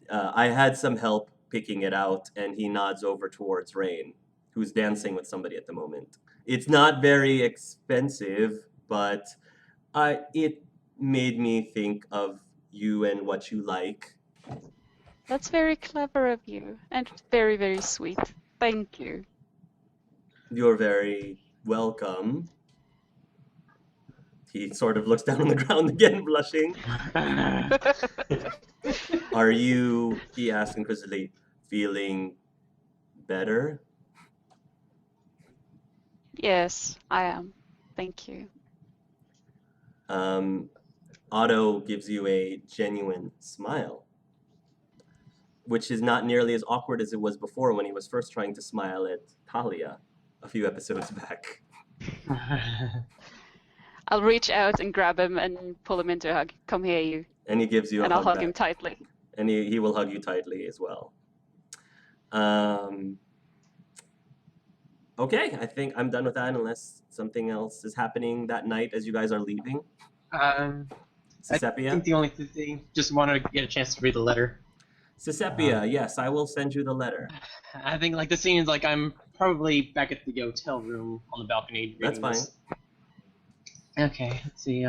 I had some help picking it out, and he nods over towards Rain, who's dancing with somebody at the moment. It's not very expensive, but it made me think of you and what you like. That's very clever of you, and very, very sweet. Thank you. You're very welcome. He sort of looks down on the ground again, blushing. Are you, he asks inquisitively, feeling better? Yes, I am. Thank you. Otto gives you a genuine smile, which is not nearly as awkward as it was before when he was first trying to smile at Talia a few episodes back. I'll reach out and grab him and pull him into a hug. Come here, you. And he gives you a hug. And I'll hug back. him tightly. And he will hug you tightly as well. Okay, I think I'm done with that unless something else is happening that night as you guys are leaving. Sisepia? I think the only thing, just wanted to get a chance to read the letter. Sisepia, yes, I will send you the letter. I think like the scene is like I'm probably back at the hotel room on the balcony. That's fine. This. Okay, let's see.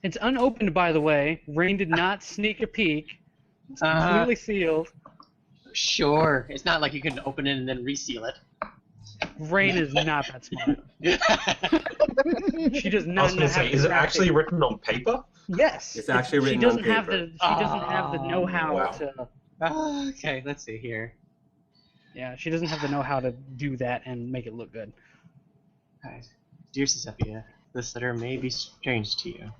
It's unopened, by the way. Rain did not sneak a peek. It's completely sealed. Sure. It's not like you can open it and then reseal it. Rain is not that smart. She does not. I was going to say, is it actually written on paper? Yes. It's actually she written on doesn't have paper. the she doesn't have the know-how wow. to. Okay, let's see here. Yeah, she doesn't have the know-how to do that and make it look good. Alright. Dear Cecilia, this letter may be strange to you.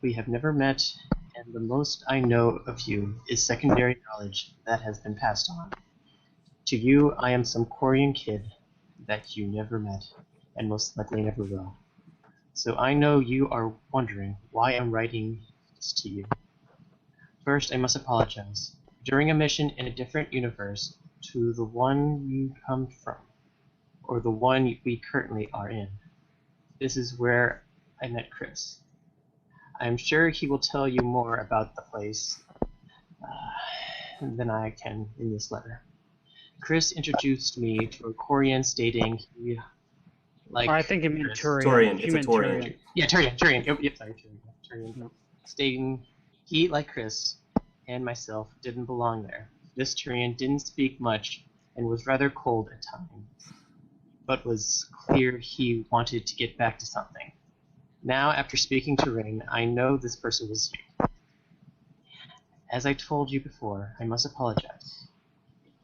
We have never met, and the most I know of you is secondary knowledge that has been passed on. To you, I am some Korean kid that you never met, and most likely never will. So I know you are wondering why I'm writing this to you. First, I must apologize. During a mission in a different universe to the one you come from, or the one we currently are in, this is where I met Chris. I'm sure he will tell you more about the place than I can in this letter. Chris introduced me to a Korean stating he liked I think it meant Chris. Turian. Turian. She It's a meant Turian. Yeah, Turian. Yep, sorry, Turian. No. Stating he, like Chris and myself, didn't belong there. This Turian didn't speak much and was rather cold at times, but was clear he wanted to get back to something. Now, after speaking to Rain, I know this person was you. As I told you before, I must apologize.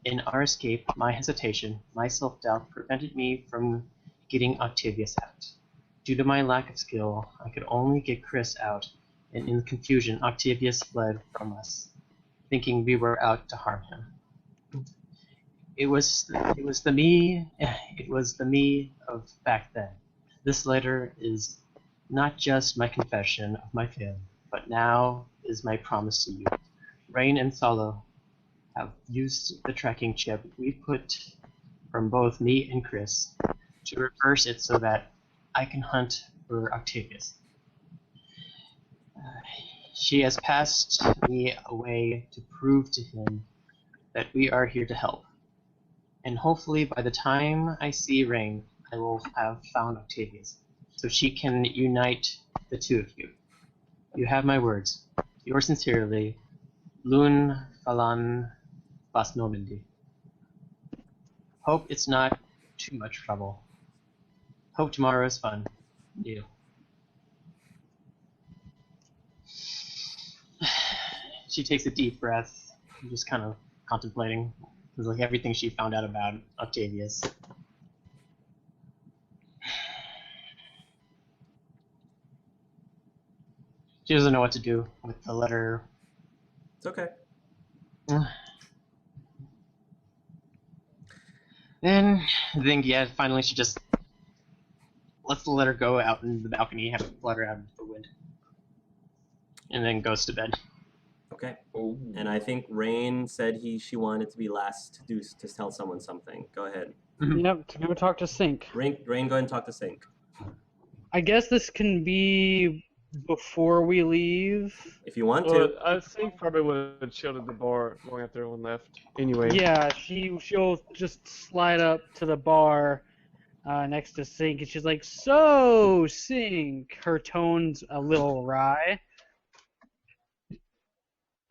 In our escape, my hesitation, my self-doubt prevented me from getting Octavius out. Due to my lack of skill, I could only get Chris out, and in the confusion, Octavius fled from us, thinking we were out to harm him. It was the me of back then. This letter is not just my confession of my failure, but now is my promise to you. Rain and Solo have used the tracking chip we put from both me and Chris to reverse it so that I can hunt for Octavius. She has passed me away to prove to him that we are here to help. And hopefully by the time I see Rain, I will have found Octavius, so she can unite the two of you. You have my words. Yours sincerely, Lun Falan Bas Normandy. Hope it's not too much trouble. Hope tomorrow is fun. You. She takes a deep breath, just kind of contemplating. It's like everything she found out about Octavius. She doesn't know what to do with the letter. It's okay. Then yeah, finally she just lets the letter go out in the balcony, have it flutter out into the wind, and then goes to bed. Okay. Ooh. And I think Rain said she wanted to be last to tell someone something. Go ahead. Yep, to go talk to Sync. Rain, go ahead and talk to Sync. I guess this can be before we leave. If you want Well, to. I think probably would have chilled at the bar long after everyone left. Anyway. Yeah, she'll just slide up to the bar next to Sync, and she's like, "So, Sync." Her tone's a little wry.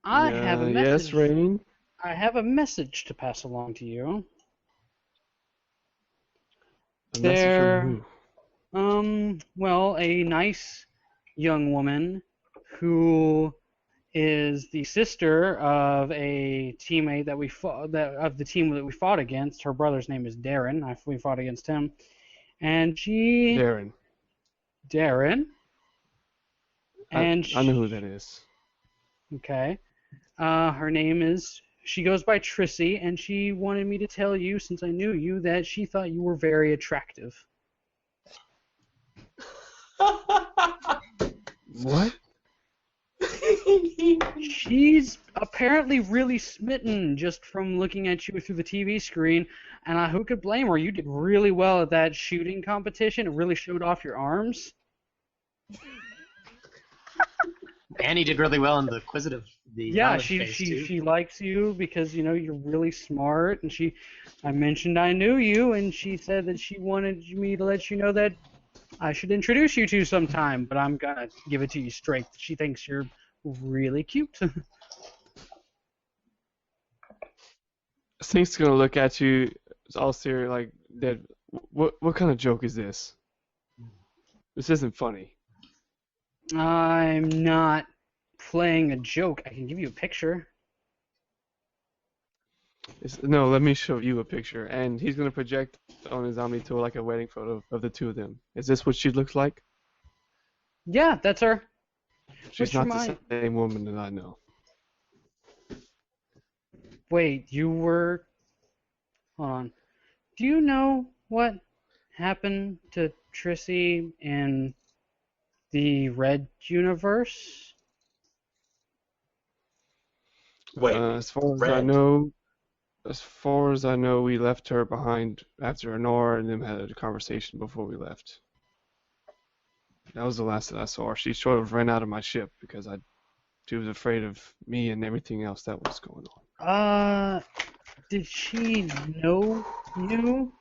I have a message. Yes, Rain. I have a message to pass along to you. A message from who? Well, a nice young woman who is the sister of a teammate that we fought, of the team that we fought against. Her brother's name is Darren. We fought against him, and she. Darren. And I know who that is. Okay. Her name is. She goes by Trissy, and she wanted me to tell you, since I knew you, that she thought you were very attractive. What? She's apparently really smitten just from looking at you through the TV screen, and who could blame her? You did really well at that shooting competition. It really showed off your arms. Annie did really well in the inquisitive. Yeah, she likes you because you're really smart, and I mentioned I knew you, and she said that she wanted me to let you know that I should introduce you to sometime, but I'm gonna give it to you straight. She thinks you're really cute. Sync's gonna look at you, all serious, like, Dad, what kind of joke is this? This isn't funny. I'm not playing a joke. I can give you a picture. No, let me show you a picture. And he's going to project on his Omni tool like a wedding photo of the two of them. Is this what she looks like? Yeah, that's her. She's not the same woman that I know. Wait, you were... Hold on. Do you know what happened to Trissy in the Red universe? Wait, as far as I know, we left her behind after Honora and them had a conversation before we left. That was the last that I saw her. She sort of ran out of my ship because she was afraid of me and everything else that was going on. Did she know you?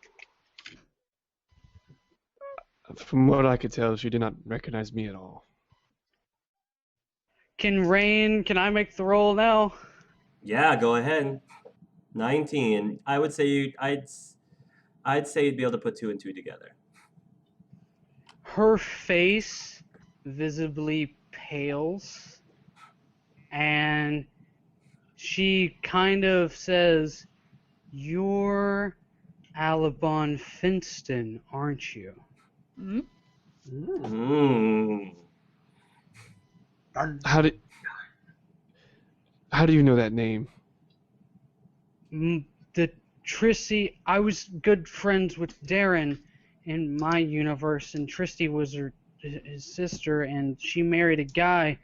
From what I could tell, she did not recognize me at all. Can I make the roll now? Yeah, go ahead. 19. I would say I'd say you'd be able to put 2 and 2 together. Her face visibly pales, and she kind of says, "You're Alabon Finston, aren't you?" Hmm? How do you know that name? The Trissy, I was good friends with Darren in my universe, and Tristy was his sister, and she married a guy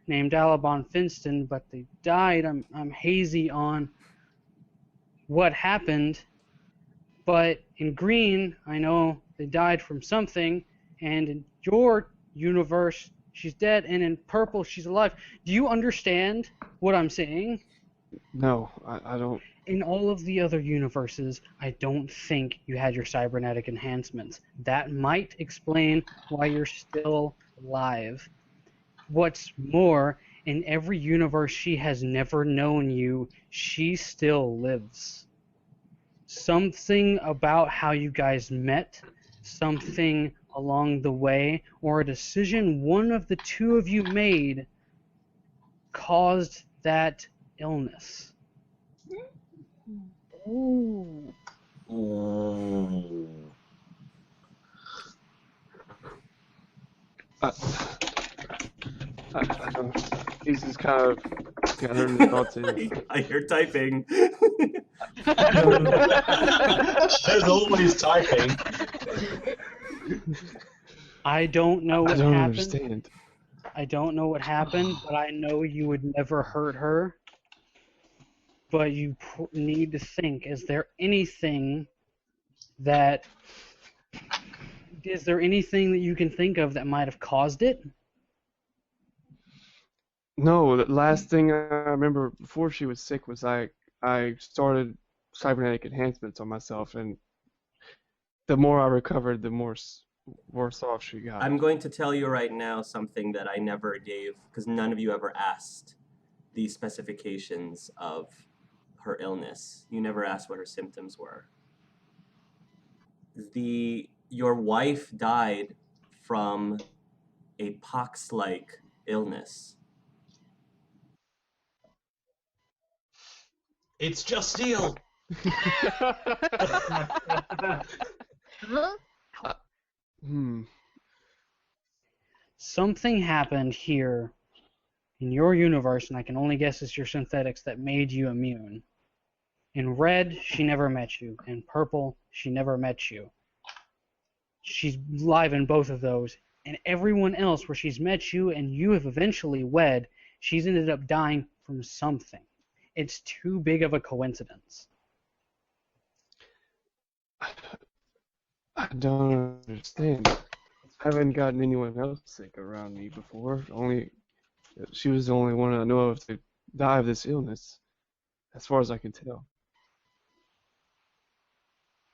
named Alabon Finston, but they died. I'm hazy on what happened, but in green, I know they died from something, and in your universe, she's dead, and in purple, she's alive. Do you understand what I'm saying? No, I don't. In all of the other universes, I don't think you had your cybernetic enhancements. That might explain why you're still alive. What's more, in every universe she has never known you, she still lives. Something about how you guys met, something along the way, or a decision one of the two of you made caused that illness. Ooh. I don't. He's just kind of gathering his thoughts in. I hear typing. There's always typing. I don't know what I don't happened. understand. I don't know what happened, but I know you would never hurt her. But you need to think, is there anything that you can think of that might have caused it? No, the last thing I remember before she was sick was I started cybernetic enhancements on myself, and the more I recovered, the more worse off she got. I'm going to tell you right now something that I never gave, because none of you ever asked the specifications of her illness. You never asked what her symptoms were. Your wife died from a pox-like illness. It's just steel. Huh? Something happened here in your universe, and I can only guess it's your synthetics, that made you immune. In red, she never met you. In purple, she never met you. She's live in both of those. And everyone else where she's met you and you have eventually wed, she's ended up dying from something. It's too big of a coincidence. I don't understand. I haven't gotten anyone else sick around me before. She was the only one I know of to die of this illness, as far as I can tell.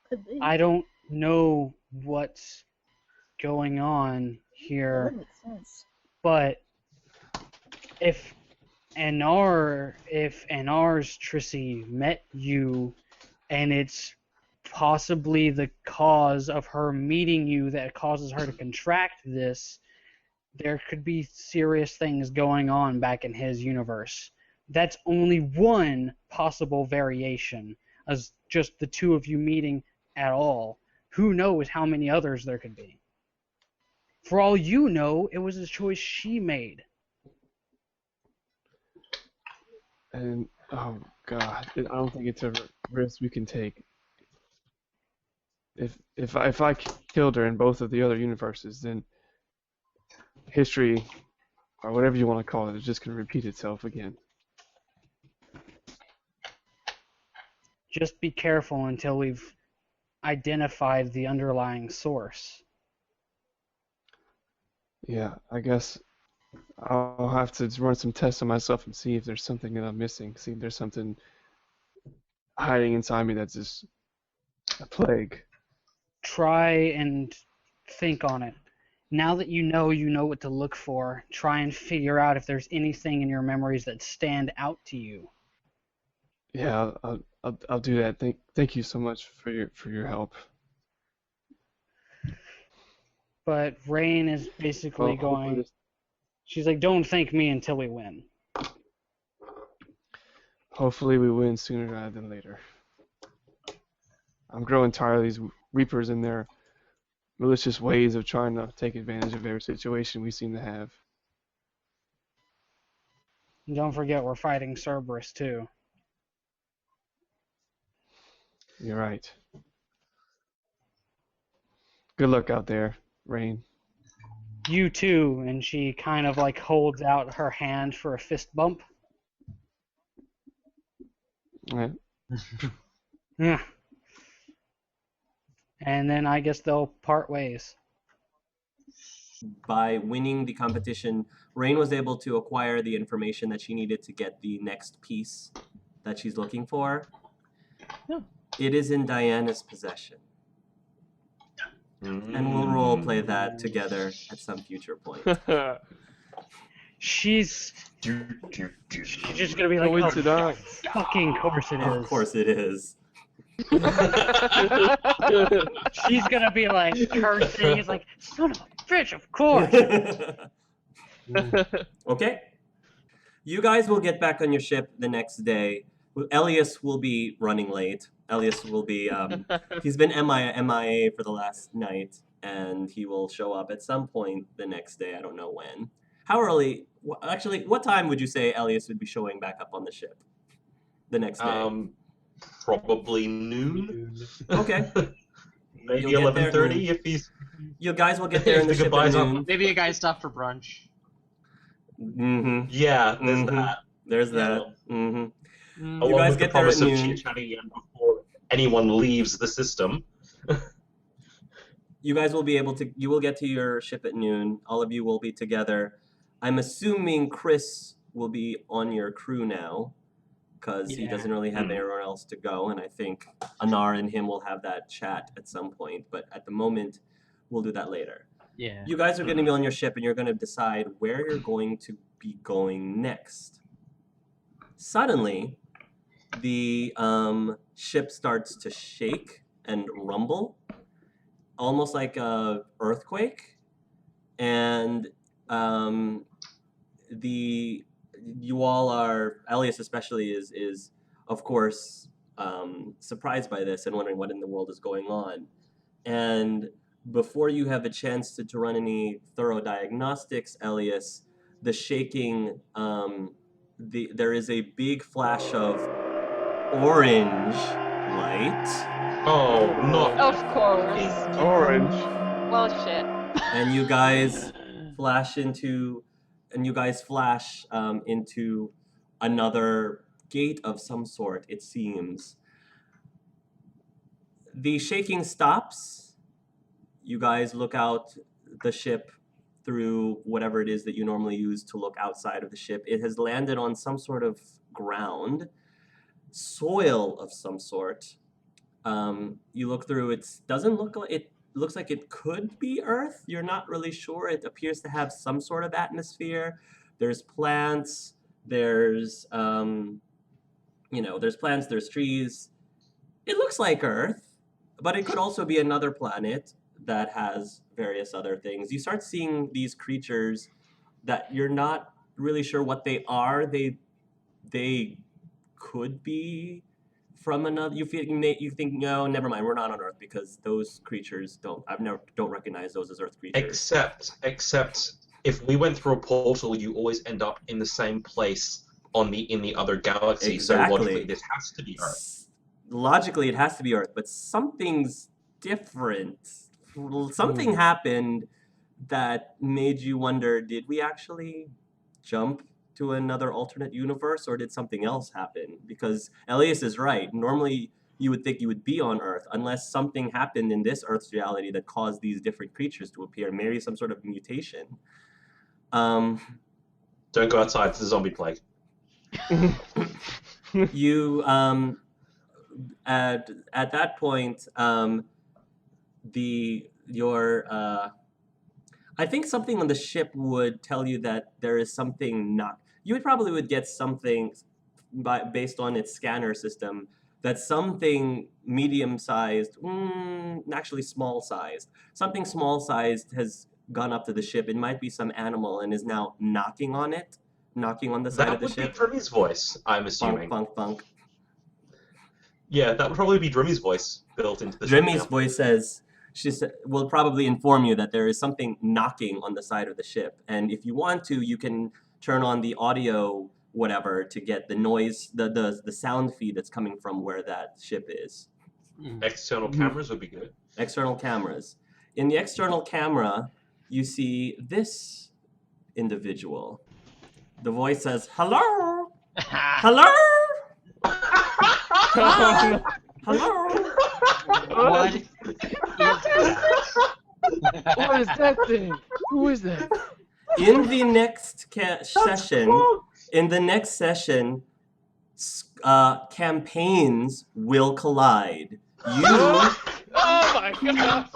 Could be. I don't know what's going on here, That makes sense. but if Anar's Trissy met you, and it's possibly the cause of her meeting you that causes her to contract this, there could be serious things going on back in his universe. That's only one possible variation, as just the two of you meeting at all. Who knows how many others there could be? For all you know, it was a choice she made. And oh god, I don't think it's a risk we can take. If I killed her in both of the other universes, then history, or whatever you want to call it, is just going to repeat itself again. Just be careful until we've identified the underlying source. Yeah, I guess I'll have to run some tests on myself and see if there's something that I'm missing. See if there's something hiding inside me that's just a plague. Try and think on it. Now that you know what to look for, try and figure out if there's anything in your memories that stand out to you. Yeah, I'll do that. Thank you so much for your help. But Rain is basically going. She's like, "Don't thank me until we win." Hopefully we win sooner rather than later. I'm growing tired of these Reapers and their malicious ways of trying to take advantage of every situation we seem to have. And don't forget, we're fighting Cerberus too. You're right. Good luck out there, Rain. You too. And she kind of like holds out her hand for a fist bump. Right. Yeah. And then I guess they'll part ways. By winning the competition, Rain was able to acquire the information that she needed to get the next piece that she's looking for. Yeah. It is in Diana's possession. And we'll role play that together at some future point. She's just gonna be like, Coincidence. fucking course it is. Of course it is. She's gonna be like cursing. It's like, son of a bitch, of course. Okay. You guys will get back on your ship the next day. Elias will be running late. Elias will be, he's been MIA for the last night, and he will show up at some point the next day. I don't know when. How early? Actually, what time would you say Elias would be showing back up on the ship the next day? Probably noon. Okay. Maybe 11:30 if he's. You guys will get there in the ship at noon. Maybe you guys stop for brunch. Mm-hmm. Yeah, there's that. There's that. Mm-hmm. Along You guys with get the there at promise of noon. chit-chatting again before anyone leaves the system. You guys will be able to. You will get to your ship at noon. All of you will be together. I'm assuming Chris will be on your crew now, because he doesn't really have anywhere else to go, and I think Anar and him will have that chat at some point. But at the moment, we'll do that later. Yeah. You guys are going to be on your ship, and you're going to decide where you're going to be going next. Suddenly, the ship starts to shake and rumble, almost like a earthquake, and you all are, Elias especially is of course surprised by this and wondering what in the world is going on. And before you have a chance to run any thorough diagnostics, Elias, the shaking, there is a big flash of orange light. Oh, not. Of course. Orange. Well, shit. And you guys flash into another gate of some sort, it seems. The shaking stops. You guys look out the ship through whatever it is that you normally use to look outside of the ship. It has landed on some sort of ground, soil of some sort. You look through, it doesn't look like it. Looks like it could be Earth. You're not really sure. It appears to have some sort of atmosphere. There's plants. There's there's plants. There's trees. It looks like Earth, but it could also be another planet. that has various other things. You start seeing these creatures that you're not really sure what they are. They could be from another. You think no, never mind. We're not on Earth because those creatures don't recognize those as Earth creatures. Except if we went through a portal, you always end up in the same place in the other galaxy. Exactly. So logically, this has to be Earth. Logically, it has to be Earth, but something's different. Something happened that made you wonder, did we actually jump to another alternate universe, or did something else happen? Because Elias is right. Normally, you would think you would be on Earth unless something happened in this Earth's reality that caused these different creatures to appear, maybe some sort of mutation. Don't go outside. It's a zombie plague. You at that point, I think something on the ship would tell you that there is something not. You would get something based on its scanner system that something medium-sized, actually small-sized, something small-sized has gone up to the ship. It might be some animal and is now knocking on the side of the ship. That would be Drimmy's voice, I'm assuming. Funk, funk, funk. Yeah, that would probably be Drimmy's voice built into the Drimmy's voice will probably inform you that there is something knocking on the side of the ship. And if you want to, you can turn on the audio whatever to get the noise, the sound feed that's coming from where that ship is. External cameras would be good. External cameras. In the external camera, you see this individual. The voice says, "Hello? Hello? Hi. Hello? What is What is that thing? Who is that? In the next session, campaigns will collide. Oh my god!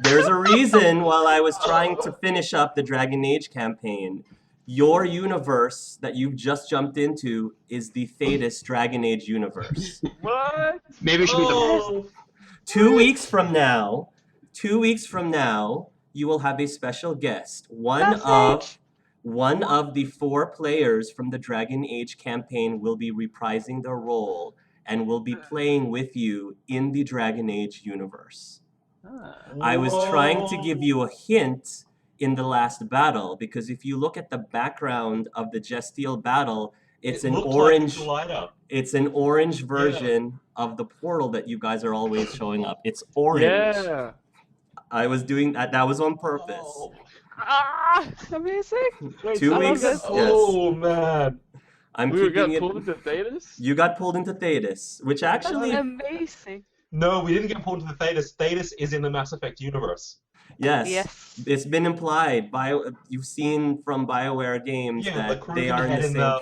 There's a reason while I was trying to finish up the Dragon Age campaign. Your universe that you've just jumped into is the Thetis Dragon Age universe. What? Maybe it should be the 2 weeks from now, you will have a special guest. One of the 4 players from the Dragon Age campaign will be reprising their role and will be playing with you in the Dragon Age universe. I was trying to give you a hint in the last battle, because if you look at the background of the Gestiel battle, it's an orange version of the portal that you guys are always showing up. It's orange. Yeah. I was doing that. That was on purpose. Amazing. 2 I love weeks. this. Yes. Oh man. I'm We got keeping it. pulled into Thetis? You got pulled into Thetis, which actually, That's amazing. No, we didn't get pulled into Thetis. Thetis is in the Mass Effect universe. yes, it's been implied. You've seen from BioWare games that they are in the same.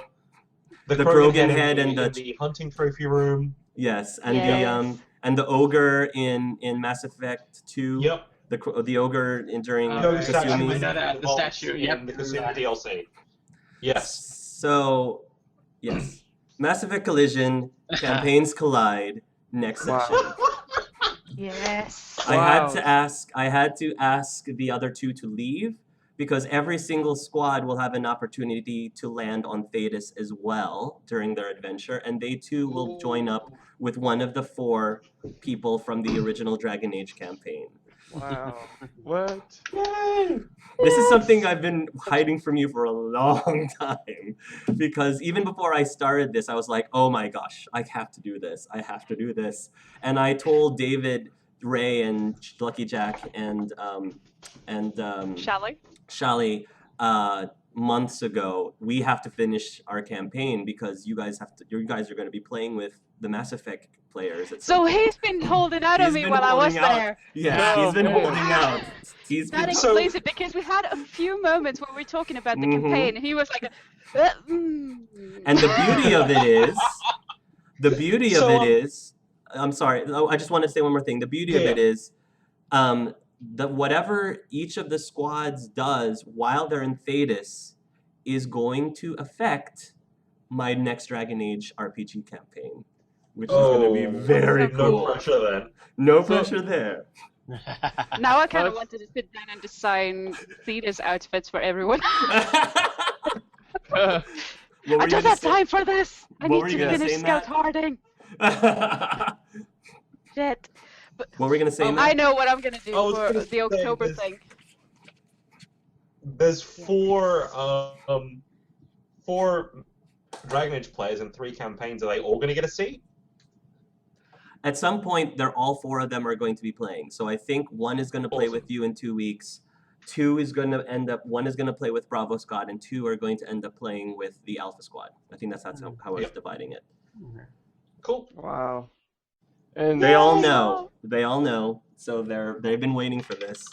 The Krogan head and the hunting trophy room. Yes, and the ogre in Mass Effect 2. Yep. The ogre during The statue. Yep. The Kasumi DLC. Yes. So, yes, Mass Effect Collision, campaigns collide. Next session. Yes. I had to ask the other 2 to leave, because every single squad will have an opportunity to land on Thetis as well during their adventure, and they too will join up with one of the 4 people from the original Dragon Age campaign. Wow. What? This is something I've been hiding from you for a long time, because even before I started this, I was like, oh my gosh, I have to do this. And I told David, Ray, and Lucky Jack, and Shally, months ago, we have to finish our campaign because you guys are going to be playing with the Mass Effect players. So he's been holding out on me while I was there. Yeah, he's been holding out. That explains it, because we had a few moments where we were talking about the campaign, and he was like, And the beauty of it is, I'm sorry, I just want to say one more thing. The beauty of it is, that whatever each of the squads does while they're in Thetis is going to affect my next Dragon Age RPG campaign, which is going to be very cool. No pressure then. No pressure there. Now I kind of But- wanted to sit down and design theaters outfits for everyone. What were I you don't gonna have say? time for this. I What need were to you gonna finish say, Scout Matt? Harding. Shit. But What were you gonna say, I Matt? know what I'm gonna do I was for gonna the say October this- thing. There's four Dragon Age players in 3 campaigns. Are they all going to get a seat? At some point, all 4 of them are going to be playing. So I think one is going to play Awesome. with you in 2 weeks. 2 is going to end up. 1 is going to play with Bravo Squad, and 2 are going to end up playing with the Alpha Squad. I think that's how I was Yep. dividing it. Cool. Wow. And They all know. They all know. So they've been waiting for this.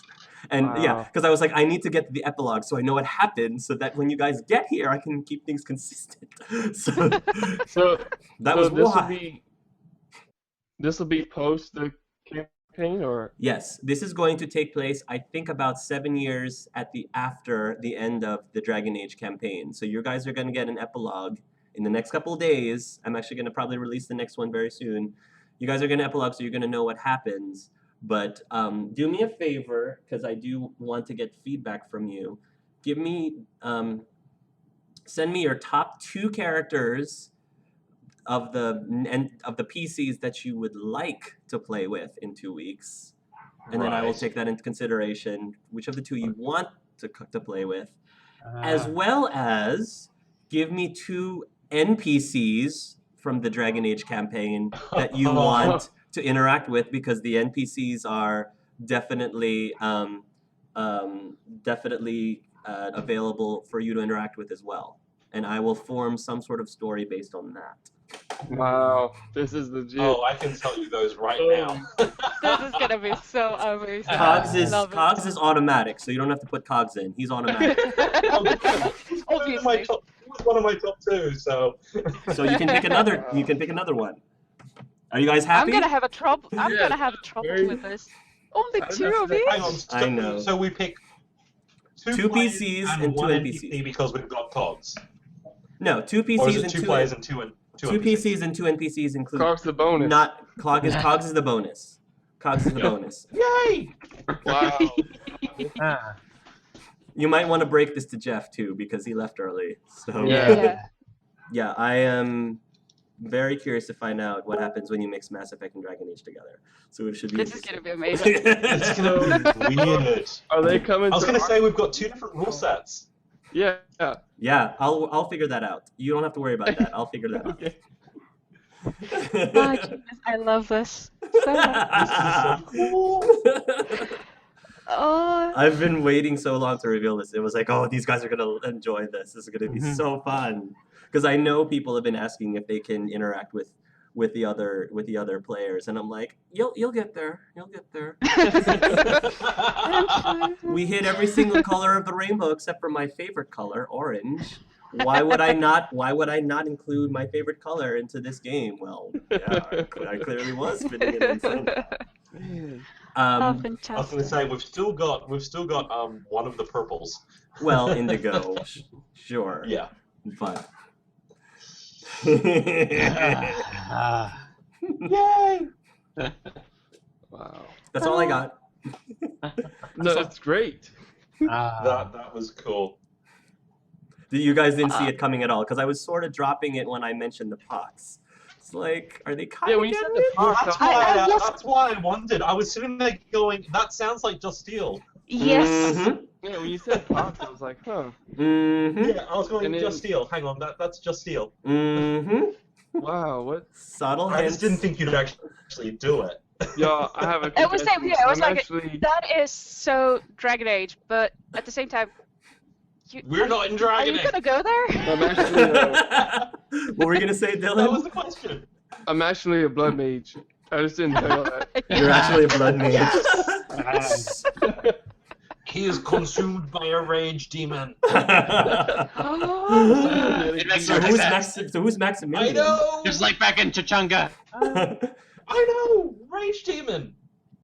And yeah, Wow. because I was like, I need to get to the epilogue so I know what happened, so that when you guys get here, I can keep things consistent. So So that so was this why. This will be post the campaign, or Yes, this is going to take place, I think, about 7 years after the end of the Dragon Age campaign. So you guys are going to get an epilogue in the next couple of days. I'm actually going to probably release the next one very soon. You guys are going to epilogue, so you're going to know what happens. But do me a favor, because I do want to get feedback from you. Give me, send me your top 2 characters of the PCs that you would like to play with in 2 weeks, and then I will Right. take that into consideration. Which of the 2 you want to play with, as well as give me 2 NPCs from the Dragon Age campaign that you want to interact with, because the NPCs are definitely available for you to interact with as well. And I will form some sort of story based on that. wow, this is legit. Oh, I can tell you those right now. This is gonna be so amazing. Cogs is Love it. automatic, so you don't have to put Cogs in. He's automatic. Obviously. He was one of my top 2, so. So you can pick another. You can pick another one. Are you guys I'm happy? gonna have a trouble. I'm Yeah, gonna have trouble very- with this. Only I don't 2 know of if each. Hang on. So, I know. So we pick 2 players PCs and and 2 one NPCs. NPC because we've got Cogs. No, 2 Or is PCs it and 2 2 players and 2 2 PCs and 2 NPCs include Cogs the bonus. not Cogs is the bonus. Cogs is the bonus. Yay! Wow. Ah, You might want to break this to Jeff too, because he left early. So Yeah. yeah, I am very curious to find out what happens when you mix Mass Effect and Dragon Age together. So it should be. This is gonna be amazing. It's gonna be weird. Are they coming? I was to gonna our- say we've got 2 different rule sets. Yeah. Yeah, I'll figure that out. You don't have to worry about that. I'll figure that out. Okay. My goodness, I love this so much. Oh, I've been waiting so long to reveal this. It was like, oh, these guys are gonna enjoy this. This is gonna be so fun. Because I know people have been asking if they can interact with the other players, and I'm like, you'll get there. You'll get there. We hit every single color of the rainbow except for my favorite color, orange. Why would I not include my favorite color into this game? Well, yeah, I clearly was fitting it in somewhere. Man. oh, I was gonna fantastic. say we've still got one of the purples. Well, indigo, sure. Yeah. But ah. Yay! Wow. that's all I got. No, it's great. Ah. That was cool. You guys didn't see it coming at all, because I was sort of dropping it when I mentioned the pots. It's like, are they kind Yeah, of when you said getting the it? Well, pots, that's I- why yes. that's why I wondered. I was sitting there going, that sounds like Just Steel. Yes. Mhm. Yeah, when you said pots, I was like, huh. Mhm. Yeah, I was going And Just then- Steel. Hang on, that's Just Steel. Mhm. Wow, what? Subtle I hints. just didn't think you'd actually do it. Yo, I have a It was same confession. here. I was I'm like, actually, that is so Dragon Age, but at the same time, We're not in Are Dragon you Age. gonna go there? I'm actually, What were you gonna say, That was Dylan? the question. I'm actually a blood mage. I just didn't tell you that. You're actually a blood mage. He is consumed by a rage demon. Oh. It makes So no who's sense. Maximilian? I know. Just like back in Chachunga. I know. Rage demon.